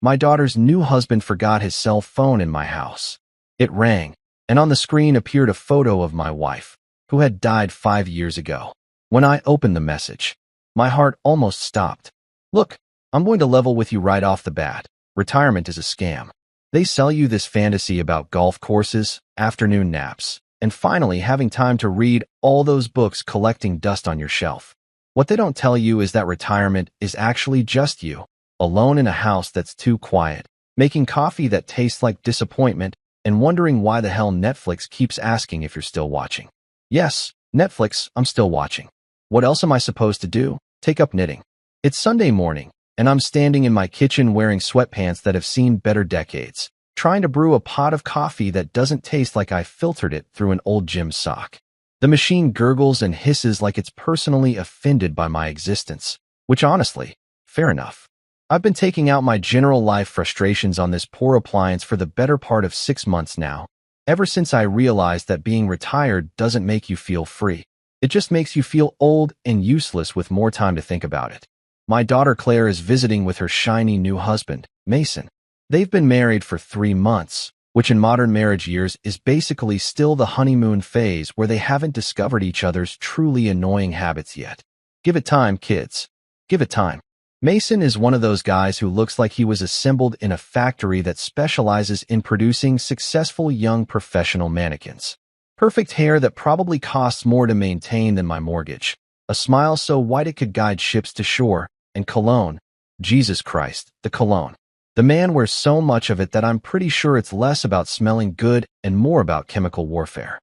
My daughter's new husband forgot his cell phone in my house. It rang, and on the screen appeared a photo of my wife, who had died 5 years ago. When I opened the message, my heart almost stopped. Look, I'm going to level with you right off the bat. Retirement is a scam. They sell you this fantasy about golf courses, afternoon naps, and finally having time to read all those books collecting dust on your shelf. What they don't tell you is that retirement is actually just you, alone in a house that's too quiet, making coffee that tastes like disappointment, and wondering why the hell Netflix keeps asking if you're still watching. Yes, Netflix, I'm still watching. What else am I supposed to do? Take up knitting. It's Sunday morning, and I'm standing in my kitchen wearing sweatpants that have seen better decades, trying to brew a pot of coffee that doesn't taste like I filtered it through an old gym sock. The machine gurgles and hisses like it's personally offended by my existence, which honestly, fair enough. I've been taking out my general life frustrations on this poor appliance for the better part of 6 months now, ever since I realized that being retired doesn't make you feel free. It just makes you feel old and useless with more time to think about it. My daughter Claire is visiting with her shiny new husband, Mason. They've been married for 3 months, which in modern marriage years is basically still the honeymoon phase where they haven't discovered each other's truly annoying habits yet. Give it time, kids. Give it time. Mason is one of those guys who looks like he was assembled in a factory that specializes in producing successful young professional mannequins. Perfect hair that probably costs more to maintain than my mortgage. A smile so white it could guide ships to shore. And cologne. Jesus Christ, the cologne. The man wears so much of it that I'm pretty sure it's less about smelling good and more about chemical warfare.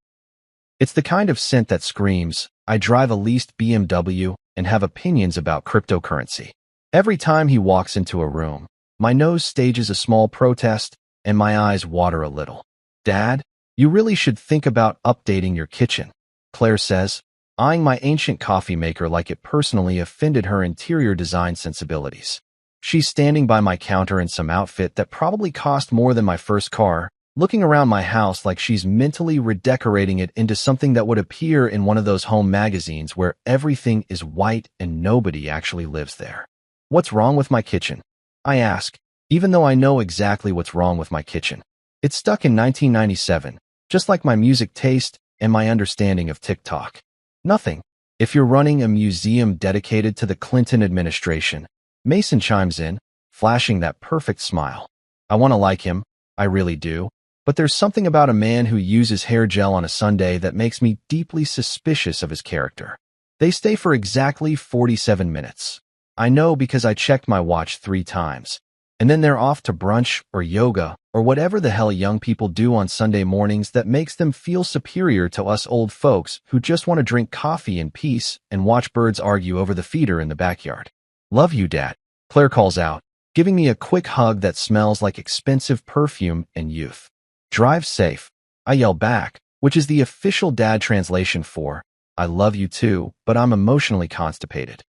It's the kind of scent that screams, I drive a leased BMW and have opinions about cryptocurrency. Every time he walks into a room, my nose stages a small protest and my eyes water a little. Dad, you really should think about updating your kitchen, Claire says, eyeing my ancient coffee maker like it personally offended her interior design sensibilities. She's standing by my counter in some outfit that probably cost more than my first car, looking around my house like she's mentally redecorating it into something that would appear in one of those home magazines where everything is white and nobody actually lives there. What's wrong with my kitchen? I ask, even though I know exactly what's wrong with my kitchen. It's stuck in 1997, just like my music taste and my understanding of TikTok. Nothing. If you're running a museum dedicated to the Clinton administration, Mason chimes in, flashing that perfect smile. I want to like him, I really do, but there's something about a man who uses hair gel on a Sunday that makes me deeply suspicious of his character. They stay for exactly 47 minutes. I know because I checked my watch 3 times. And then they're off to brunch or yoga or whatever the hell young people do on Sunday mornings that makes them feel superior to us old folks who just want to drink coffee in peace and watch birds argue over the feeder in the backyard. Love you, Dad, Claire calls out, giving me a quick hug that smells like expensive perfume and youth. Drive safe, I yell back, which is the official dad translation for, I love you too, but I'm emotionally constipated.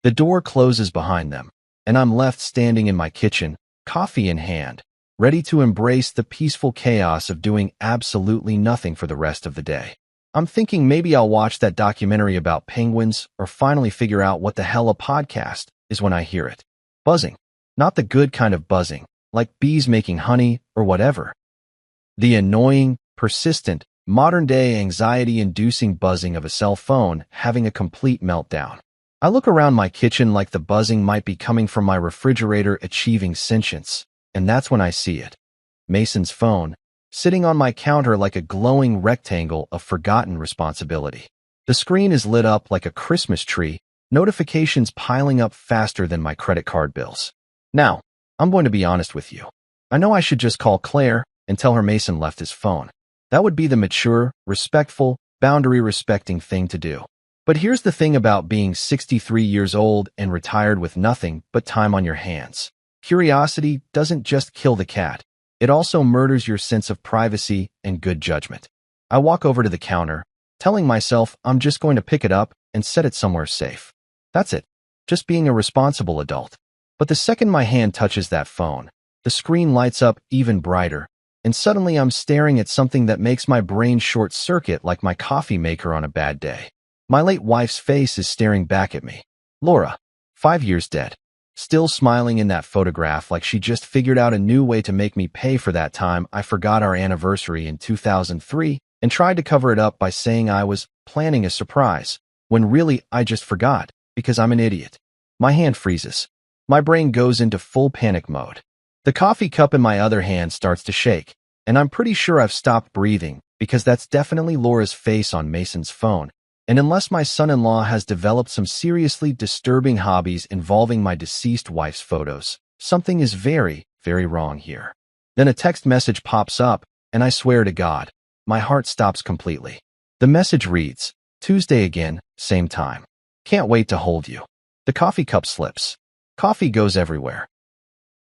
The door closes behind them, and I'm left standing in my kitchen, coffee in hand, ready to embrace the peaceful chaos of doing absolutely nothing for the rest of the day. I'm thinking maybe I'll watch that documentary about penguins or finally figure out what the hell a podcast is when I hear it. Buzzing. Not the good kind of buzzing, like bees making honey or whatever. The annoying, persistent, modern-day anxiety-inducing buzzing of a cell phone having a complete meltdown. I look around my kitchen like the buzzing might be coming from my refrigerator achieving sentience, and that's when I see it. Mason's phone, sitting on my counter like a glowing rectangle of forgotten responsibility. The screen is lit up like a Christmas tree, notifications piling up faster than my credit card bills. Now, I'm going to be honest with you. I know I should just call Claire and tell her Mason left his phone. That would be the mature, respectful, boundary-respecting thing to do. But here's the thing about being 63 years old and retired with nothing but time on your hands. Curiosity doesn't just kill the cat. It also murders your sense of privacy and good judgment. I walk over to the counter, telling myself I'm just going to pick it up and set it somewhere safe. That's it. Just being a responsible adult. But the second my hand touches that phone, the screen lights up even brighter, and suddenly I'm staring at something that makes my brain short-circuit like my coffee maker on a bad day. My late wife's face is staring back at me. Laura, 5 years dead. still smiling in that photograph like she just figured out a new way to make me pay for that time I forgot our anniversary in 2003 and tried to cover it up by saying I was planning a surprise, when really I just forgot, because I'm an idiot. My hand freezes. My brain goes into full panic mode. The coffee cup in my other hand starts to shake, and I'm pretty sure I've stopped breathing, because that's definitely Laura's face on Mason's phone. And unless my son-in-law has developed some seriously disturbing hobbies involving my deceased wife's photos, something is very, very wrong here. Then a text message pops up, and I swear to God, my heart stops completely. The message reads, "Tuesday again, same time. Can't wait to hold you." The coffee cup slips. Coffee goes everywhere,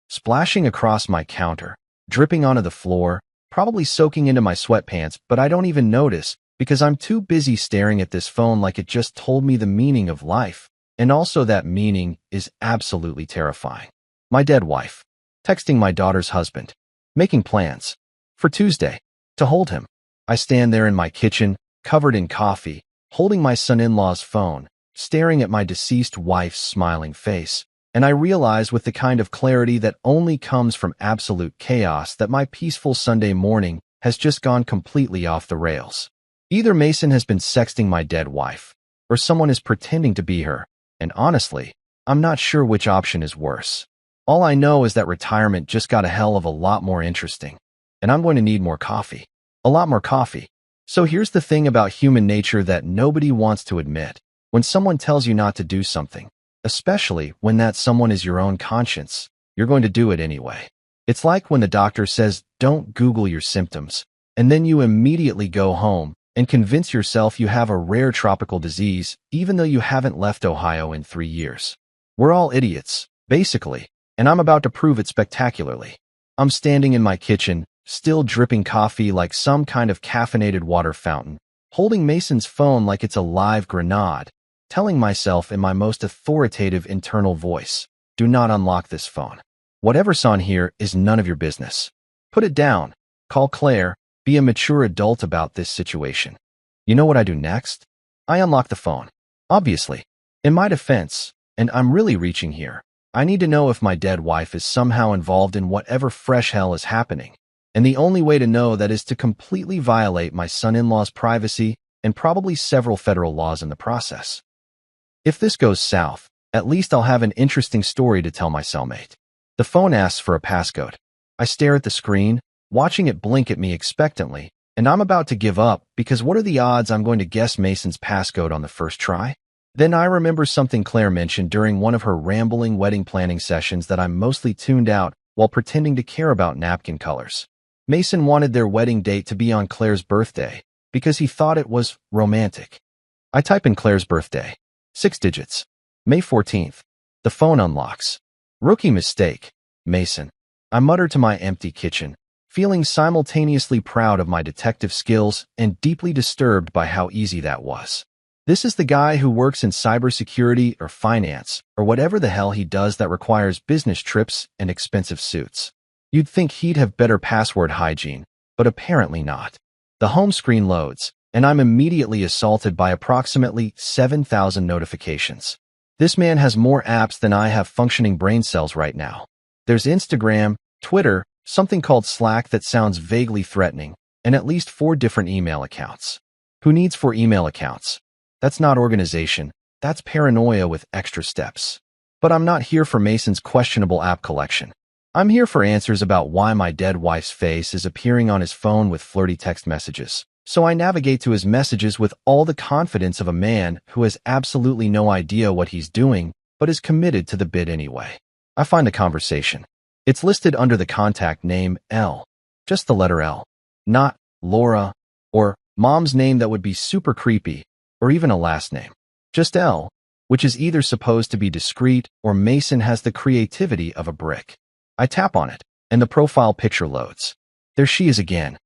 splashing across my counter, dripping onto the floor, probably soaking into my sweatpants, but I don't even notice because I'm too busy staring at this phone like it just told me the meaning of life, and also that meaning is absolutely terrifying. My dead wife, texting my daughter's husband, making plans for Tuesday to hold him. I stand there in my kitchen, covered in coffee, holding my son-in-law's phone, staring at my deceased wife's smiling face, and I realize with the kind of clarity that only comes from absolute chaos that my peaceful Sunday morning has just gone completely off the rails. Either Mason has been sexting my dead wife, or someone is pretending to be her, and honestly, I'm not sure which option is worse. All I know is that retirement just got a hell of a lot more interesting, and I'm going to need more coffee. A lot more coffee. So here's the thing about human nature that nobody wants to admit. When someone tells you not to do something, especially when that someone is your own conscience, you're going to do it anyway. It's like when the doctor says, "Don't Google your symptoms," and then you immediately go home and convince yourself you have a rare tropical disease, even though you haven't left Ohio in 3 years. We're all idiots, basically, and I'm about to prove it spectacularly. I'm standing in my kitchen, still dripping coffee like some kind of caffeinated water fountain, holding Mason's phone like it's a live grenade, telling myself in my most authoritative internal voice, "Do not unlock this phone. Whatever's on here is none of your business. Put it down. Call Claire. Be a mature adult about this situation." You know what I do next? I unlock the phone. Obviously. In my defense, and I'm really reaching here, I need to know if my dead wife is somehow involved in whatever fresh hell is happening. And the only way to know that is to completely violate my son-in-law's privacy and probably several federal laws in the process. If this goes south, at least I'll have an interesting story to tell my cellmate. The phone asks for a passcode. I stare at the screen, watching it blink at me expectantly, and I'm about to give up because what are the odds I'm going to guess Mason's passcode on the first try? Then I remember something Claire mentioned during one of her rambling wedding planning sessions that I'm mostly tuned out while pretending to care about napkin colors. Mason wanted their wedding date to be on Claire's birthday because he thought it was romantic. I type in Claire's birthday. 6 digits. May 14th. The phone unlocks. Rookie mistake. Mason. I mutter to my empty kitchen, feeling simultaneously proud of my detective skills and deeply disturbed by how easy that was. This is the guy who works in cybersecurity or finance or whatever the hell he does that requires business trips and expensive suits. You'd think he'd have better password hygiene, but apparently not. The home screen loads, and I'm immediately assaulted by approximately 7,000 notifications. This man has more apps than I have functioning brain cells right now. There's Instagram, Twitter, something called Slack that sounds vaguely threatening, and at least 4 different email accounts. Who needs 4 email accounts? That's not organization, that's paranoia with extra steps. But I'm not here for Mason's questionable app collection. I'm here for answers about why my dead wife's face is appearing on his phone with flirty text messages. So I navigate to his messages with all the confidence of a man who has absolutely no idea what he's doing, but is committed to the bid anyway. I find a conversation. It's listed under the contact name L. Just the letter L. Not Laura, or mom's name that would be super creepy, or even a last name. Just L, which is either supposed to be discreet or Mason has the creativity of a brick. I tap on it, and the profile picture loads. There she is again.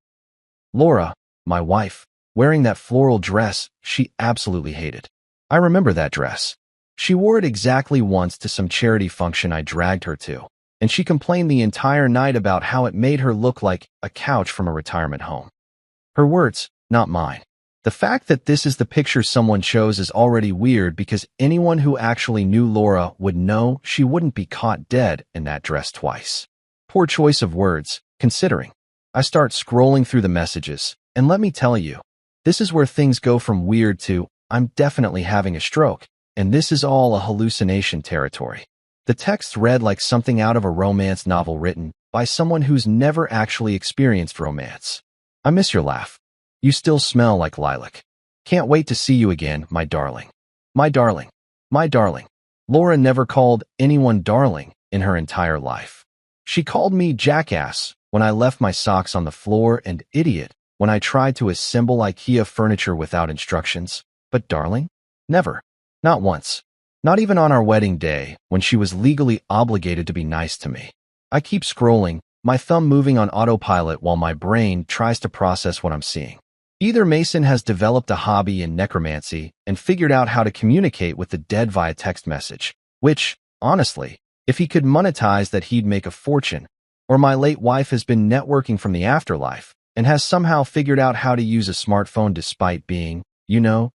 Laura, my wife, wearing that floral dress she absolutely hated. I remember that dress. She wore it exactly once to some charity function I dragged her to, and she complained the entire night about how it made her look like a couch from a retirement home. Her words, not mine. The fact that this is the picture someone chose is already weird because anyone who actually knew Laura would know she wouldn't be caught dead in that dress twice. Poor choice of words, considering. I start scrolling through the messages, and let me tell you, this is where things go from weird to, I'm definitely having a stroke, and this is all a hallucination territory. The text read like something out of a romance novel written by someone who's never actually experienced romance. I miss your laugh. You still smell like lilac. Can't wait to see you again, my darling. My darling. My darling. Laura never called anyone darling in her entire life. She called me jackass when I left my socks on the floor and idiot when I tried to assemble IKEA furniture without instructions. But darling? Never. Not once. Not even on our wedding day, when she was legally obligated to be nice to me. I keep scrolling, my thumb moving on autopilot while my brain tries to process what I'm seeing. Either Mason has developed a hobby in necromancy and figured out how to communicate with the dead via text message, which, honestly, if he could monetize that he'd make a fortune, or my late wife has been networking from the afterlife and has somehow figured out how to use a smartphone despite being,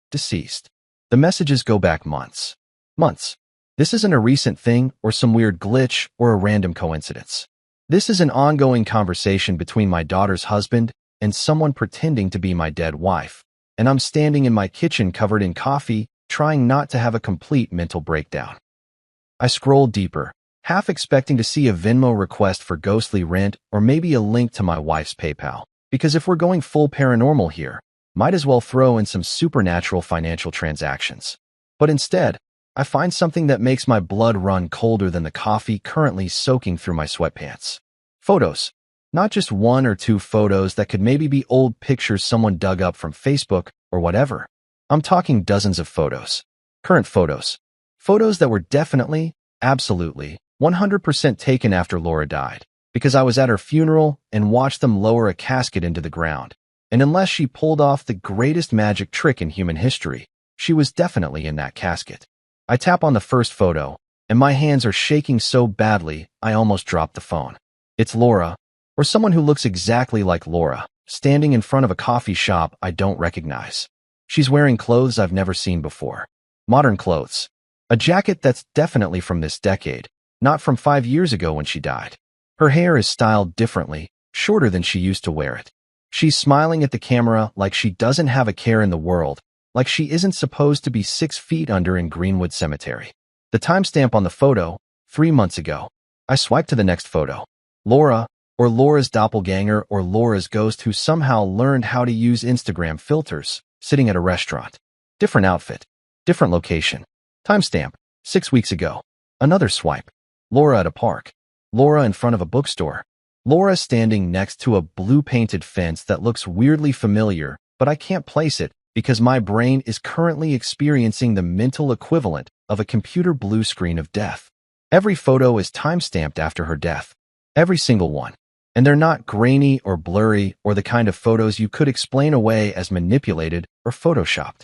deceased. The messages go back months. Months. This isn't a recent thing or some weird glitch or a random coincidence. This is an ongoing conversation between my daughter's husband and someone pretending to be my dead wife, and I'm standing in my kitchen covered in coffee, trying not to have a complete mental breakdown. I scroll deeper, half expecting to see a Venmo request for ghostly rent or maybe a link to my wife's PayPal, because if we're going full paranormal here, might as well throw in some supernatural financial transactions. But instead, I find something that makes my blood run colder than the coffee currently soaking through my sweatpants. Photos. Not just one or two photos that could maybe be old pictures someone dug up from Facebook or whatever. I'm talking dozens of photos. Current photos. Photos that were definitely, absolutely, 100% taken after Laura died, because I was at her funeral and watched them lower a casket into the ground. And unless she pulled off the greatest magic trick in human history, she was definitely in that casket. I tap on the first photo, and my hands are shaking so badly I almost drop the phone. It's Laura, or someone who looks exactly like Laura, standing in front of a coffee shop I don't recognize. She's wearing clothes I've never seen before. Modern clothes. A jacket that's definitely from this decade, not from 5 years ago when she died. Her hair is styled differently, shorter than she used to wear it. She's smiling at the camera like she doesn't have a care in the world, like she isn't supposed to be 6 feet under in Greenwood Cemetery. The timestamp on the photo, 3 months ago. I swipe to the next photo. Laura, or Laura's doppelganger or Laura's ghost who somehow learned how to use Instagram filters, sitting at a restaurant. Different outfit. Different location. Timestamp, 6 weeks ago. Another swipe. Laura at a park. Laura in front of a bookstore. Laura standing next to a blue-painted fence that looks weirdly familiar, but I can't place it because my brain is currently experiencing the mental equivalent of a computer blue screen of death. Every photo is timestamped after her death. Every single one. And they're not grainy or blurry or the kind of photos you could explain away as manipulated or photoshopped.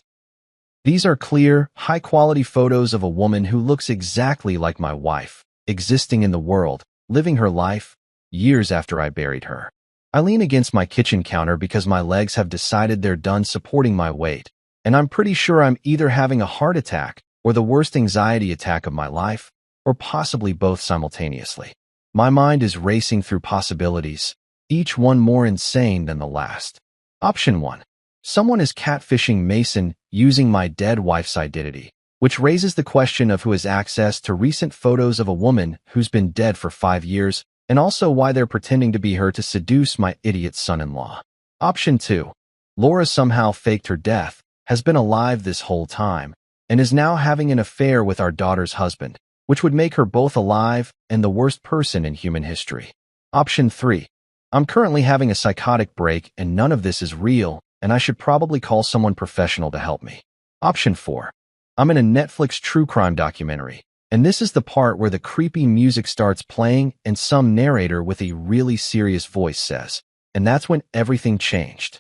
These are clear, high-quality photos of a woman who looks exactly like my wife, existing in the world, living her life, years after I buried her. I lean against my kitchen counter because my legs have decided they're done supporting my weight, and I'm pretty sure I'm either having a heart attack or the worst anxiety attack of my life, or possibly both simultaneously. My mind is racing through possibilities, each one more insane than the last. Option 1. Someone is catfishing Mason using my dead wife's identity, which raises the question of who has access to recent photos of a woman who's been dead for 5 years, and also why they're pretending to be her to seduce my idiot son-in-law. Option 2. Laura somehow faked her death, has been alive this whole time, and is now having an affair with our daughter's husband, which would make her both alive and the worst person in human history. Option 3. I'm currently having a psychotic break and none of this is real, and I should probably call someone professional to help me. Option 4. I'm in a Netflix true crime documentary, and this is the part where the creepy music starts playing and some narrator with a really serious voice says, and that's when everything changed.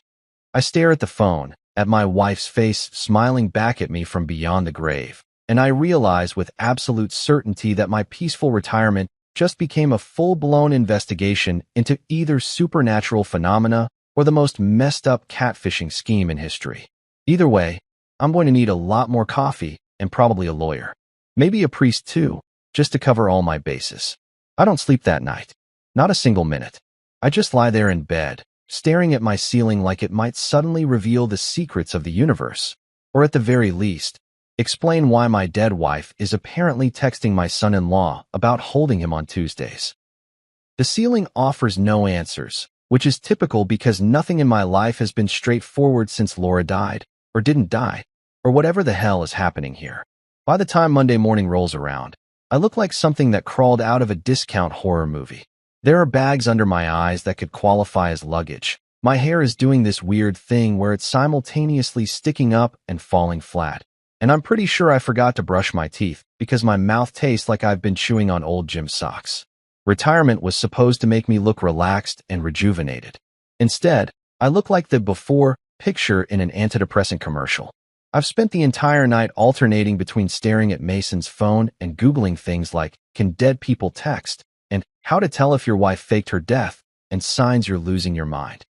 I stare at the phone, at my wife's face smiling back at me from beyond the grave, and I realize with absolute certainty that my peaceful retirement just became a full-blown investigation into either supernatural phenomena or the most messed up catfishing scheme in history. Either way, I'm going to need a lot more coffee and probably a lawyer. Maybe a priest too, just to cover all my bases. I don't sleep that night. Not a single minute. I just lie there in bed, staring at my ceiling like it might suddenly reveal the secrets of the universe. Or at the very least, explain why my dead wife is apparently texting my son-in-law about holding him on Tuesdays. The ceiling offers no answers, which is typical because nothing in my life has been straightforward since Laura died, or didn't die, or whatever the hell is happening here. By the time Monday morning rolls around, I look like something that crawled out of a discount horror movie. There are bags under my eyes that could qualify as luggage. My hair is doing this weird thing where it's simultaneously sticking up and falling flat. And I'm pretty sure I forgot to brush my teeth because my mouth tastes like I've been chewing on old gym socks. Retirement was supposed to make me look relaxed and rejuvenated. Instead, I look like the before picture in an antidepressant commercial. I've spent the entire night alternating between staring at Mason's phone and Googling things like, can dead people text? And how to tell if your wife faked her death, and signs you're losing your mind.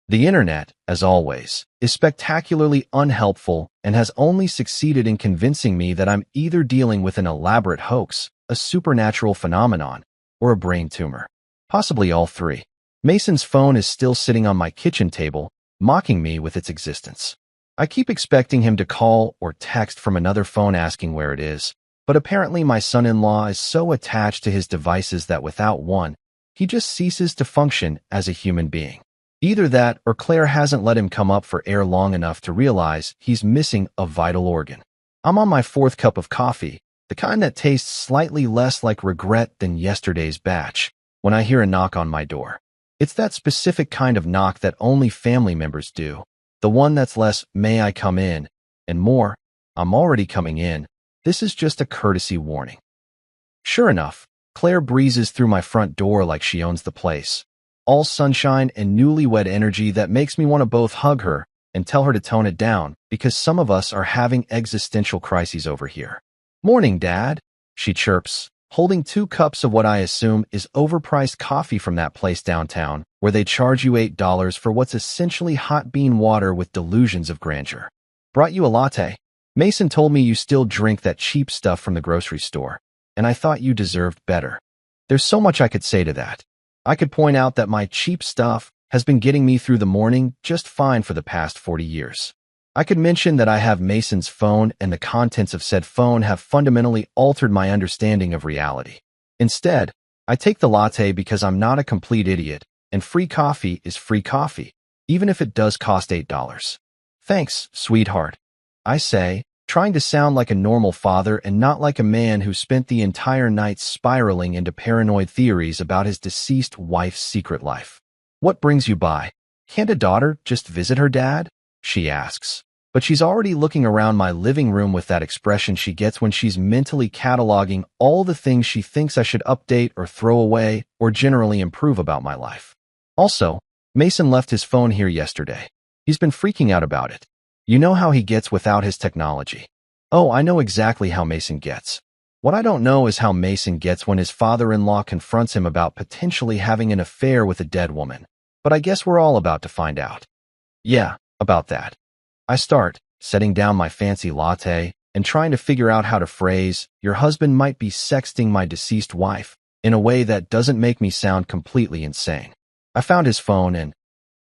The internet, as always, is spectacularly unhelpful and has only succeeded in convincing me that I'm either dealing with an elaborate hoax, a supernatural phenomenon, or a brain tumor. Possibly all three. Mason's phone is still sitting on my kitchen table, mocking me with its existence. I keep expecting him to call or text from another phone asking where it is, but apparently my son-in-law is so attached to his devices that without one, he just ceases to function as a human being. Either that or Claire hasn't let him come up for air long enough to realize he's missing a vital organ. I'm on my fourth cup of coffee, the kind that tastes slightly less like regret than yesterday's batch, when I hear a knock on my door. It's that specific kind of knock that only family members do, the one that's less, may I come in, and more, I'm already coming in, this is just a courtesy warning. Sure enough, Claire breezes through my front door like she owns the place. All sunshine and newlywed energy that makes me want to both hug her and tell her to tone it down because some of us are having existential crises over here. Morning, Dad, she chirps, holding 2 cups of what I assume is overpriced coffee from that place downtown where they charge you $8 for what's essentially hot bean water with delusions of grandeur. Brought you a latte. Mason told me you still drink that cheap stuff from the grocery store, and I thought you deserved better. There's so much I could say to that. I could point out that my cheap stuff has been getting me through the morning just fine for the past 40 years. I could mention that I have Mason's phone and the contents of said phone have fundamentally altered my understanding of reality. Instead, I take the latte because I'm not a complete idiot, and free coffee is free coffee, even if it does cost $8. Thanks, sweetheart, I say, trying to sound like a normal father and not like a man who spent the entire night spiraling into paranoid theories about his deceased wife's secret life. What brings you by? Can't a daughter just visit her dad? She asks. But she's already looking around my living room with that expression she gets when she's mentally cataloging all the things she thinks I should update or throw away or generally improve about my life. Also, Mason left his phone here yesterday. He's been freaking out about it. You know how he gets without his technology. Oh, I know exactly how Mason gets. What I don't know is how Mason gets when his father-in-law confronts him about potentially having an affair with a dead woman. But I guess we're all about to find out. Yeah, about that. I start, setting down my fancy latte and trying to figure out how to phrase, your husband might be sexting my deceased wife, in a way that doesn't make me sound completely insane. I found his phone and,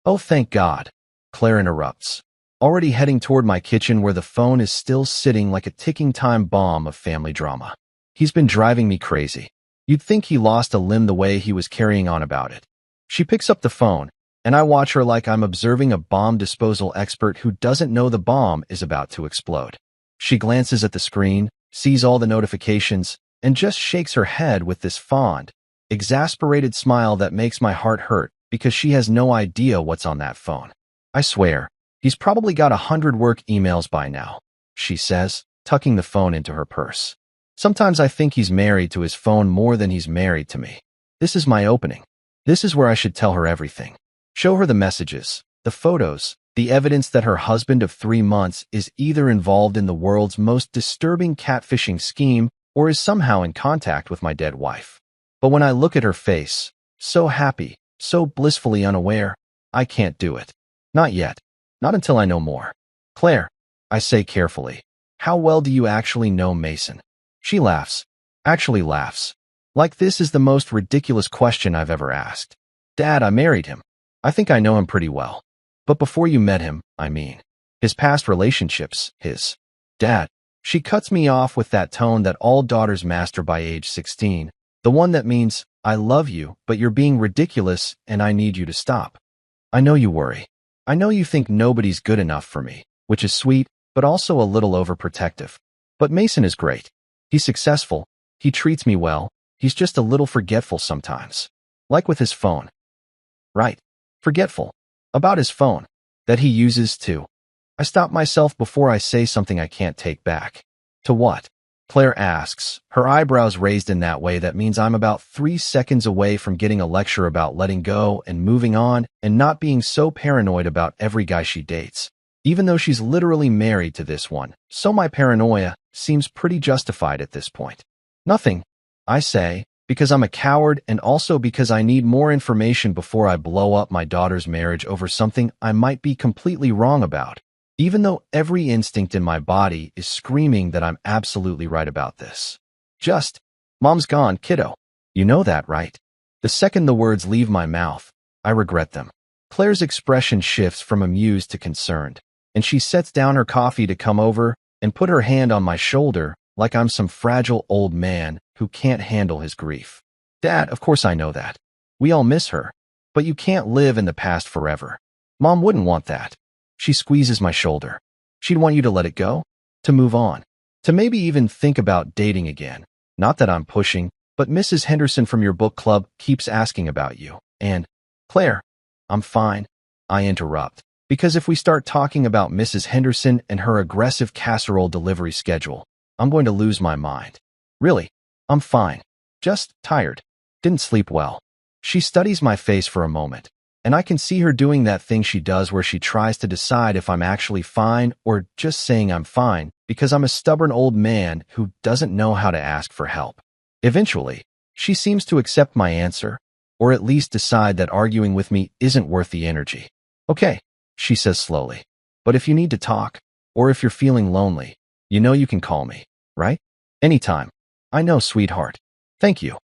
oh thank God, Claire interrupts, already heading toward my kitchen where the phone is still sitting like a ticking time bomb of family drama. He's been driving me crazy. You'd think he lost a limb the way he was carrying on about it. She picks up the phone, and I watch her like I'm observing a bomb disposal expert who doesn't know the bomb is about to explode. She glances at the screen, sees all the notifications, and just shakes her head with this fond, exasperated smile that makes my heart hurt because she has no idea what's on that phone. I swear, he's probably got 100 work emails by now, she says, tucking the phone into her purse. Sometimes I think he's married to his phone more than he's married to me. This is my opening. This is where I should tell her everything. Show her the messages, the photos, the evidence that her husband of 3 months is either involved in the world's most disturbing catfishing scheme or is somehow in contact with my dead wife. But when I look at her face, so happy, so blissfully unaware, I can't do it. Not yet. Not until I know more. Claire, I say carefully. How well do you actually know Mason? She laughs. Actually laughs. Like this is the most ridiculous question I've ever asked. Dad, I married him. I think I know him pretty well. But before you met him, I mean. His past relationships, his. Dad. She cuts me off with that tone that all daughters master by age 16. The one that means, I love you, but you're being ridiculous and I need you to stop. I know you worry. I know you think nobody's good enough for me, which is sweet, but also a little overprotective. But Mason is great. He's successful. He treats me well. He's just a little forgetful sometimes. Like with his phone. Right. Forgetful. About his phone. That he uses too. I stop myself before I say something I can't take back. To what? Claire asks, her eyebrows raised in that way that means I'm about 3 seconds away from getting a lecture about letting go and moving on and not being so paranoid about every guy she dates. Even though she's literally married to this one, so my paranoia seems pretty justified at this point. Nothing, I say, because I'm a coward and also because I need more information before I blow up my daughter's marriage over something I might be completely wrong about. Even though every instinct in my body is screaming that I'm absolutely right about this. Just, Mom's gone, kiddo. You know that, right? The second the words leave my mouth, I regret them. Claire's expression shifts from amused to concerned, and she sets down her coffee to come over and put her hand on my shoulder like I'm some fragile old man who can't handle his grief. Dad, of course I know that. We all miss her, but you can't live in the past forever. Mom wouldn't want that. She squeezes my shoulder. She'd want you to let it go, to move on, to maybe even think about dating again. Not that I'm pushing, but Mrs. Henderson from your book club keeps asking about you. And, Claire, I'm fine. I interrupt. Because if we start talking about Mrs. Henderson and her aggressive casserole delivery schedule, I'm going to lose my mind. Really, I'm fine. Just tired. Didn't sleep well. She studies my face for a moment. And I can see her doing that thing she does where she tries to decide if I'm actually fine or just saying I'm fine because I'm a stubborn old man who doesn't know how to ask for help. Eventually, she seems to accept my answer, or at least decide that arguing with me isn't worth the energy. Okay, she says slowly. But if you need to talk, or if you're feeling lonely, you know you can call me, right? Anytime. I know, sweetheart. Thank you.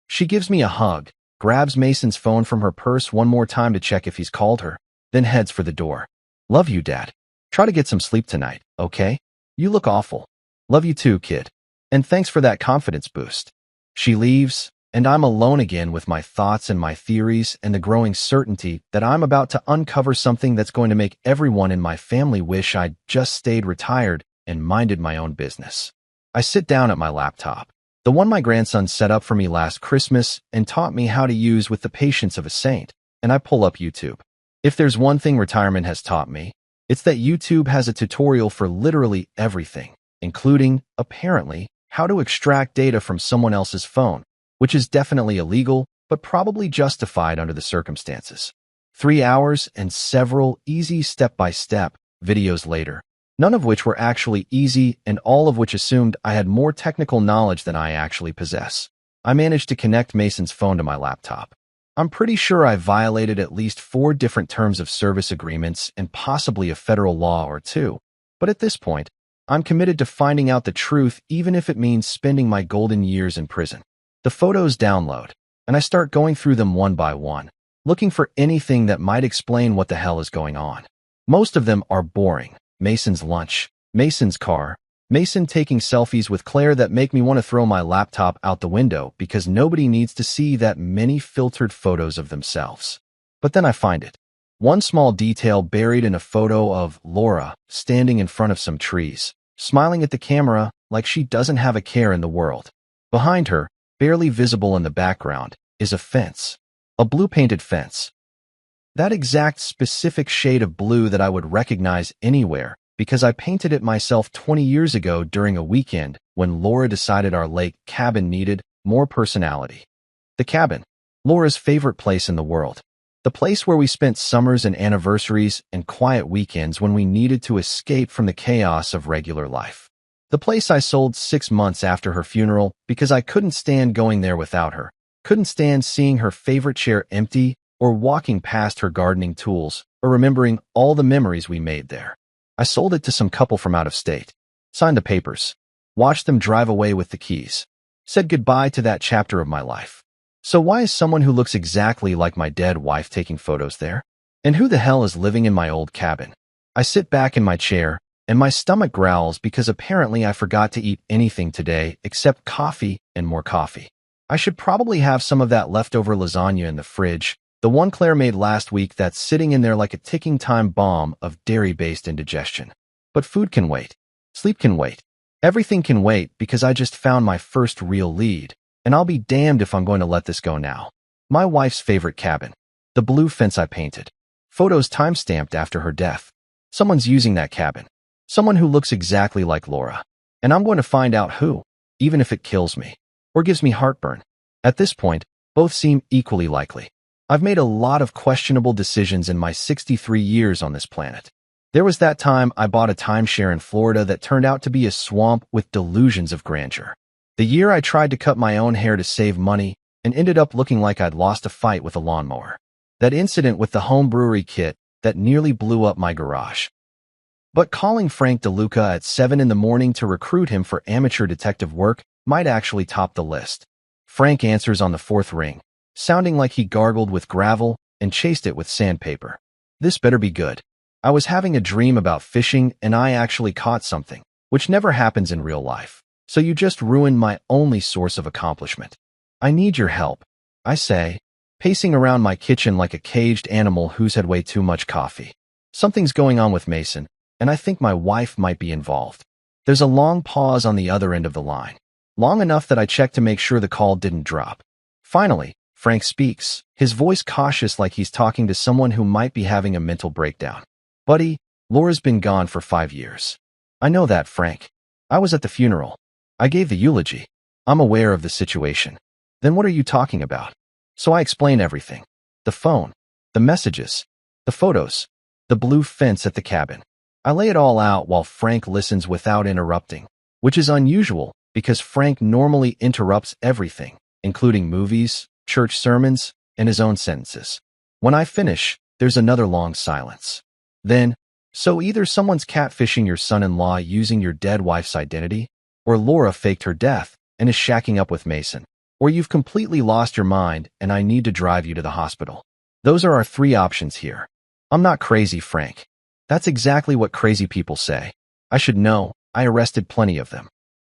She gives me a hug, grabs Mason's phone from her purse one more time to check if he's called her, then heads for the door. Love you, Dad. Try to get some sleep tonight, okay? You look awful. Love you too, kid. And thanks for that confidence boost. She leaves, and I'm alone again with my thoughts and my theories and the growing certainty that I'm about to uncover something that's going to make everyone in my family wish I'd just stayed retired and minded my own business. I sit down at my laptop, the one my grandson set up for me last Christmas and taught me how to use with the patience of a saint, and I pull up YouTube. If there's one thing retirement has taught me, it's that YouTube has a tutorial for literally everything, including, apparently, how to extract data from someone else's phone, which is definitely illegal, but probably justified under the circumstances. 3 hours and several easy step-by-step videos later, none of which were actually easy and all of which assumed I had more technical knowledge than I actually possess. I managed to connect Mason's phone to my laptop. I'm pretty sure I violated at least 4 different terms of service agreements and possibly a federal law or 2. But at this point, I'm committed to finding out the truth even if it means spending my golden years in prison. The photos download, and I start going through them one by one, looking for anything that might explain what the hell is going on. Most of them are boring. Mason's lunch, Mason's car, Mason taking selfies with Claire that make me want to throw my laptop out the window because nobody needs to see that many filtered photos of themselves. But then I find it. One small detail buried in a photo of Laura standing in front of some trees, smiling at the camera like she doesn't have a care in the world. Behind her, barely visible in the background, is a fence. A blue-painted fence. That exact specific shade of blue that I would recognize anywhere because I painted it myself 20 years ago during a weekend when Laura decided our lake cabin needed more personality. The cabin, Laura's favorite place in the world. The place where we spent summers and anniversaries and quiet weekends when we needed to escape from the chaos of regular life. The place I sold 6 months after her funeral because I couldn't stand going there without her, couldn't stand seeing her favorite chair empty or walking past her gardening tools, or remembering all the memories we made there. I sold it to some couple from out of state. Signed the papers. Watched them drive away with the keys. Said goodbye to that chapter of my life. So why is someone who looks exactly like my dead wife taking photos there? And who the hell is living in my old cabin? I sit back in my chair, and my stomach growls because apparently I forgot to eat anything today except coffee and more coffee. I should probably have some of that leftover lasagna in the fridge, the one Claire made last week that's sitting in there like a ticking time bomb of dairy-based indigestion. But food can wait. Sleep can wait. Everything can wait because I just found my first real lead, and I'll be damned if I'm going to let this go now. My wife's favorite cabin. The blue fence I painted. Photos time-stamped after her death. Someone's using that cabin. Someone who looks exactly like Laura. And I'm going to find out who, even if it kills me. Or gives me heartburn. At this point, both seem equally likely. I've made a lot of questionable decisions in my 63 years on this planet. There was that time I bought a timeshare in Florida that turned out to be a swamp with delusions of grandeur. The year I tried to cut my own hair to save money and ended up looking like I'd lost a fight with a lawnmower. That incident with the home brewery kit that nearly blew up my garage. But calling Frank DeLuca at 7 in the morning to recruit him for amateur detective work might actually top the list. Frank answers on the fourth ring, sounding like he gargled with gravel and chased it with sandpaper. This better be good. I was having a dream about fishing and I actually caught something, which never happens in real life. So you just ruined my only source of accomplishment. I need your help, I say, pacing around my kitchen like a caged animal who's had way too much coffee. Something's going on with Mason, and I think my wife might be involved. There's a long pause on the other end of the line. Long enough that I check to make sure the call didn't drop. Finally, Frank speaks, his voice cautious like he's talking to someone who might be having a mental breakdown. Buddy, Laura's been gone for 5 years. I know that, Frank. I was at the funeral. I gave the eulogy. I'm aware of the situation. Then what are you talking about? So I explain everything. The phone, the messages, the photos, the blue fence at the cabin. I lay it all out while Frank listens without interrupting, which is unusual because Frank normally interrupts everything, including movies, church sermons, and his own sentences. When I finish, there's another long silence. Then, so either someone's catfishing your son-in-law using your dead wife's identity, or Laura faked her death and is shacking up with Mason, or you've completely lost your mind and I need to drive you to the hospital. Those are our 3 options here. I'm not crazy, Frank. That's exactly what crazy people say. I should know. I arrested plenty of them.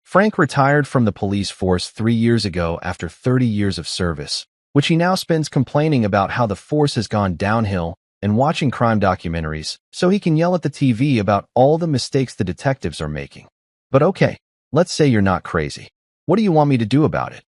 Frank retired from the police force 3 years ago after 30 years of service, which he now spends complaining about how the force has gone downhill and watching crime documentaries so he can yell at the TV about all the mistakes the detectives are making. But okay, let's say you're not crazy. What do you want me to do about it?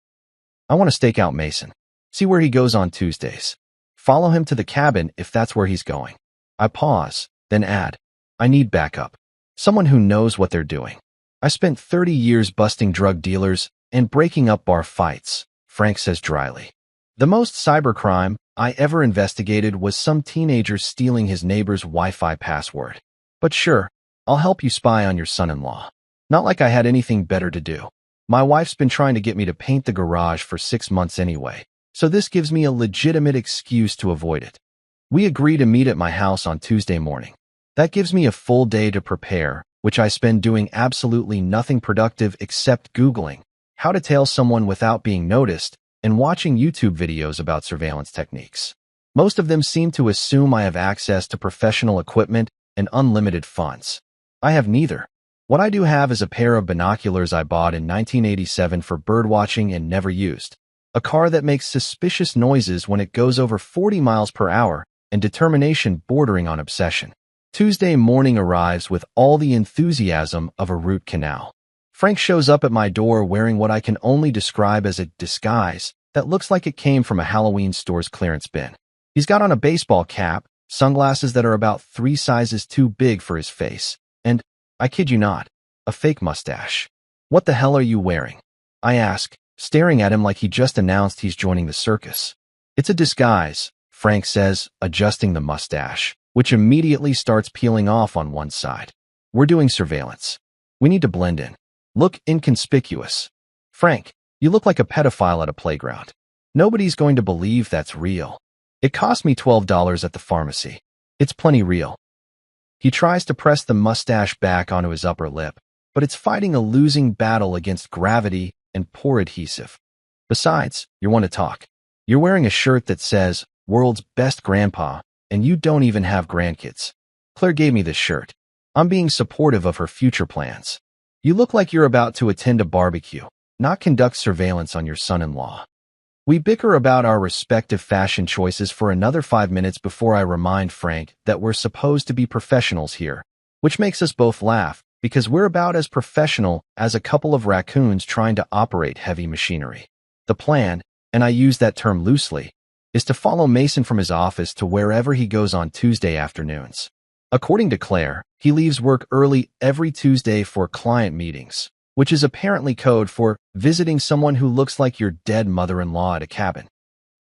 I want to stake out Mason. See where he goes on Tuesdays. Follow him to the cabin if that's where he's going. I pause, then add, I need backup. Someone who knows what they're doing. I spent 30 years busting drug dealers and breaking up bar fights, Frank says dryly. The most cybercrime I ever investigated was some teenager stealing his neighbor's Wi-Fi password. But sure, I'll help you spy on your son-in-law. Not like I had anything better to do. My wife's been trying to get me to paint the garage for 6 months anyway, so this gives me a legitimate excuse to avoid it. We agree to meet at my house on Tuesday morning. That gives me a full day to prepare, which I spend doing absolutely nothing productive except Googling how to tail someone without being noticed and watching YouTube videos about surveillance techniques. Most of them seem to assume I have access to professional equipment and unlimited funds. I have neither. What I do have is a pair of binoculars I bought in 1987 for birdwatching and never used, a car that makes suspicious noises when it goes over 40 miles per hour, and determination bordering on obsession. Tuesday morning arrives with all the enthusiasm of a root canal. Frank shows up at my door wearing what I can only describe as a disguise that looks like it came from a Halloween store's clearance bin. He's got on a baseball cap, sunglasses that are about 3 sizes too big for his face, and, I kid you not, a fake mustache. What the hell are you wearing? I ask, staring at him like he just announced he's joining the circus. It's a disguise, Frank says, adjusting the mustache, which immediately starts peeling off on one side. We're doing surveillance. We need to blend in. Look inconspicuous. Frank, you look like a pedophile at a playground. Nobody's going to believe that's real. It cost me $12 at the pharmacy. It's plenty real. He tries to press the mustache back onto his upper lip, but it's fighting a losing battle against gravity and poor adhesive. Besides, you want to talk. You're wearing a shirt that says, "World's Best Grandpa," and you don't even have grandkids. Claire gave me this shirt. I'm being supportive of her future plans. You look like you're about to attend a barbecue, not conduct surveillance on your son-in-law. We bicker about our respective fashion choices for another 5 minutes before I remind Frank that we're supposed to be professionals here, which makes us both laugh because we're about as professional as a couple of raccoons trying to operate heavy machinery. The plan, and I use that term loosely, is to follow Mason from his office to wherever he goes on Tuesday afternoons. According to Claire, he leaves work early every Tuesday for client meetings, which is apparently code for visiting someone who looks like your dead mother-in-law at a cabin.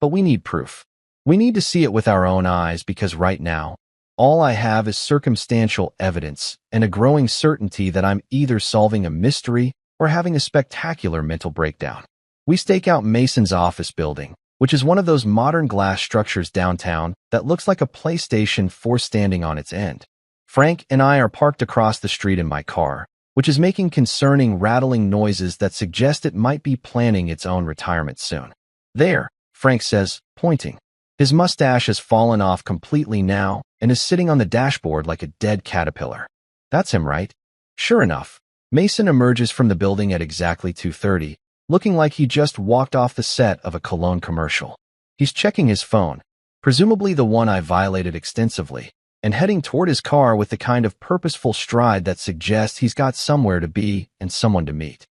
But we need proof. We need to see it with our own eyes because right now, all I have is circumstantial evidence and a growing certainty that I'm either solving a mystery or having a spectacular mental breakdown. We stake out Mason's office building, which is one of those modern glass structures downtown that looks like a PlayStation 4 standing on its end. Frank and I are parked across the street in my car, which is making concerning rattling noises that suggest it might be planning its own retirement soon. There, Frank says, pointing. His mustache has fallen off completely now and is sitting on the dashboard like a dead caterpillar. That's him, right? Sure enough, Mason emerges from the building at exactly 2:30, looking like he just walked off the set of a cologne commercial. He's checking his phone, presumably the one I violated extensively, and heading toward his car with the kind of purposeful stride that suggests he's got somewhere to be and someone to meet.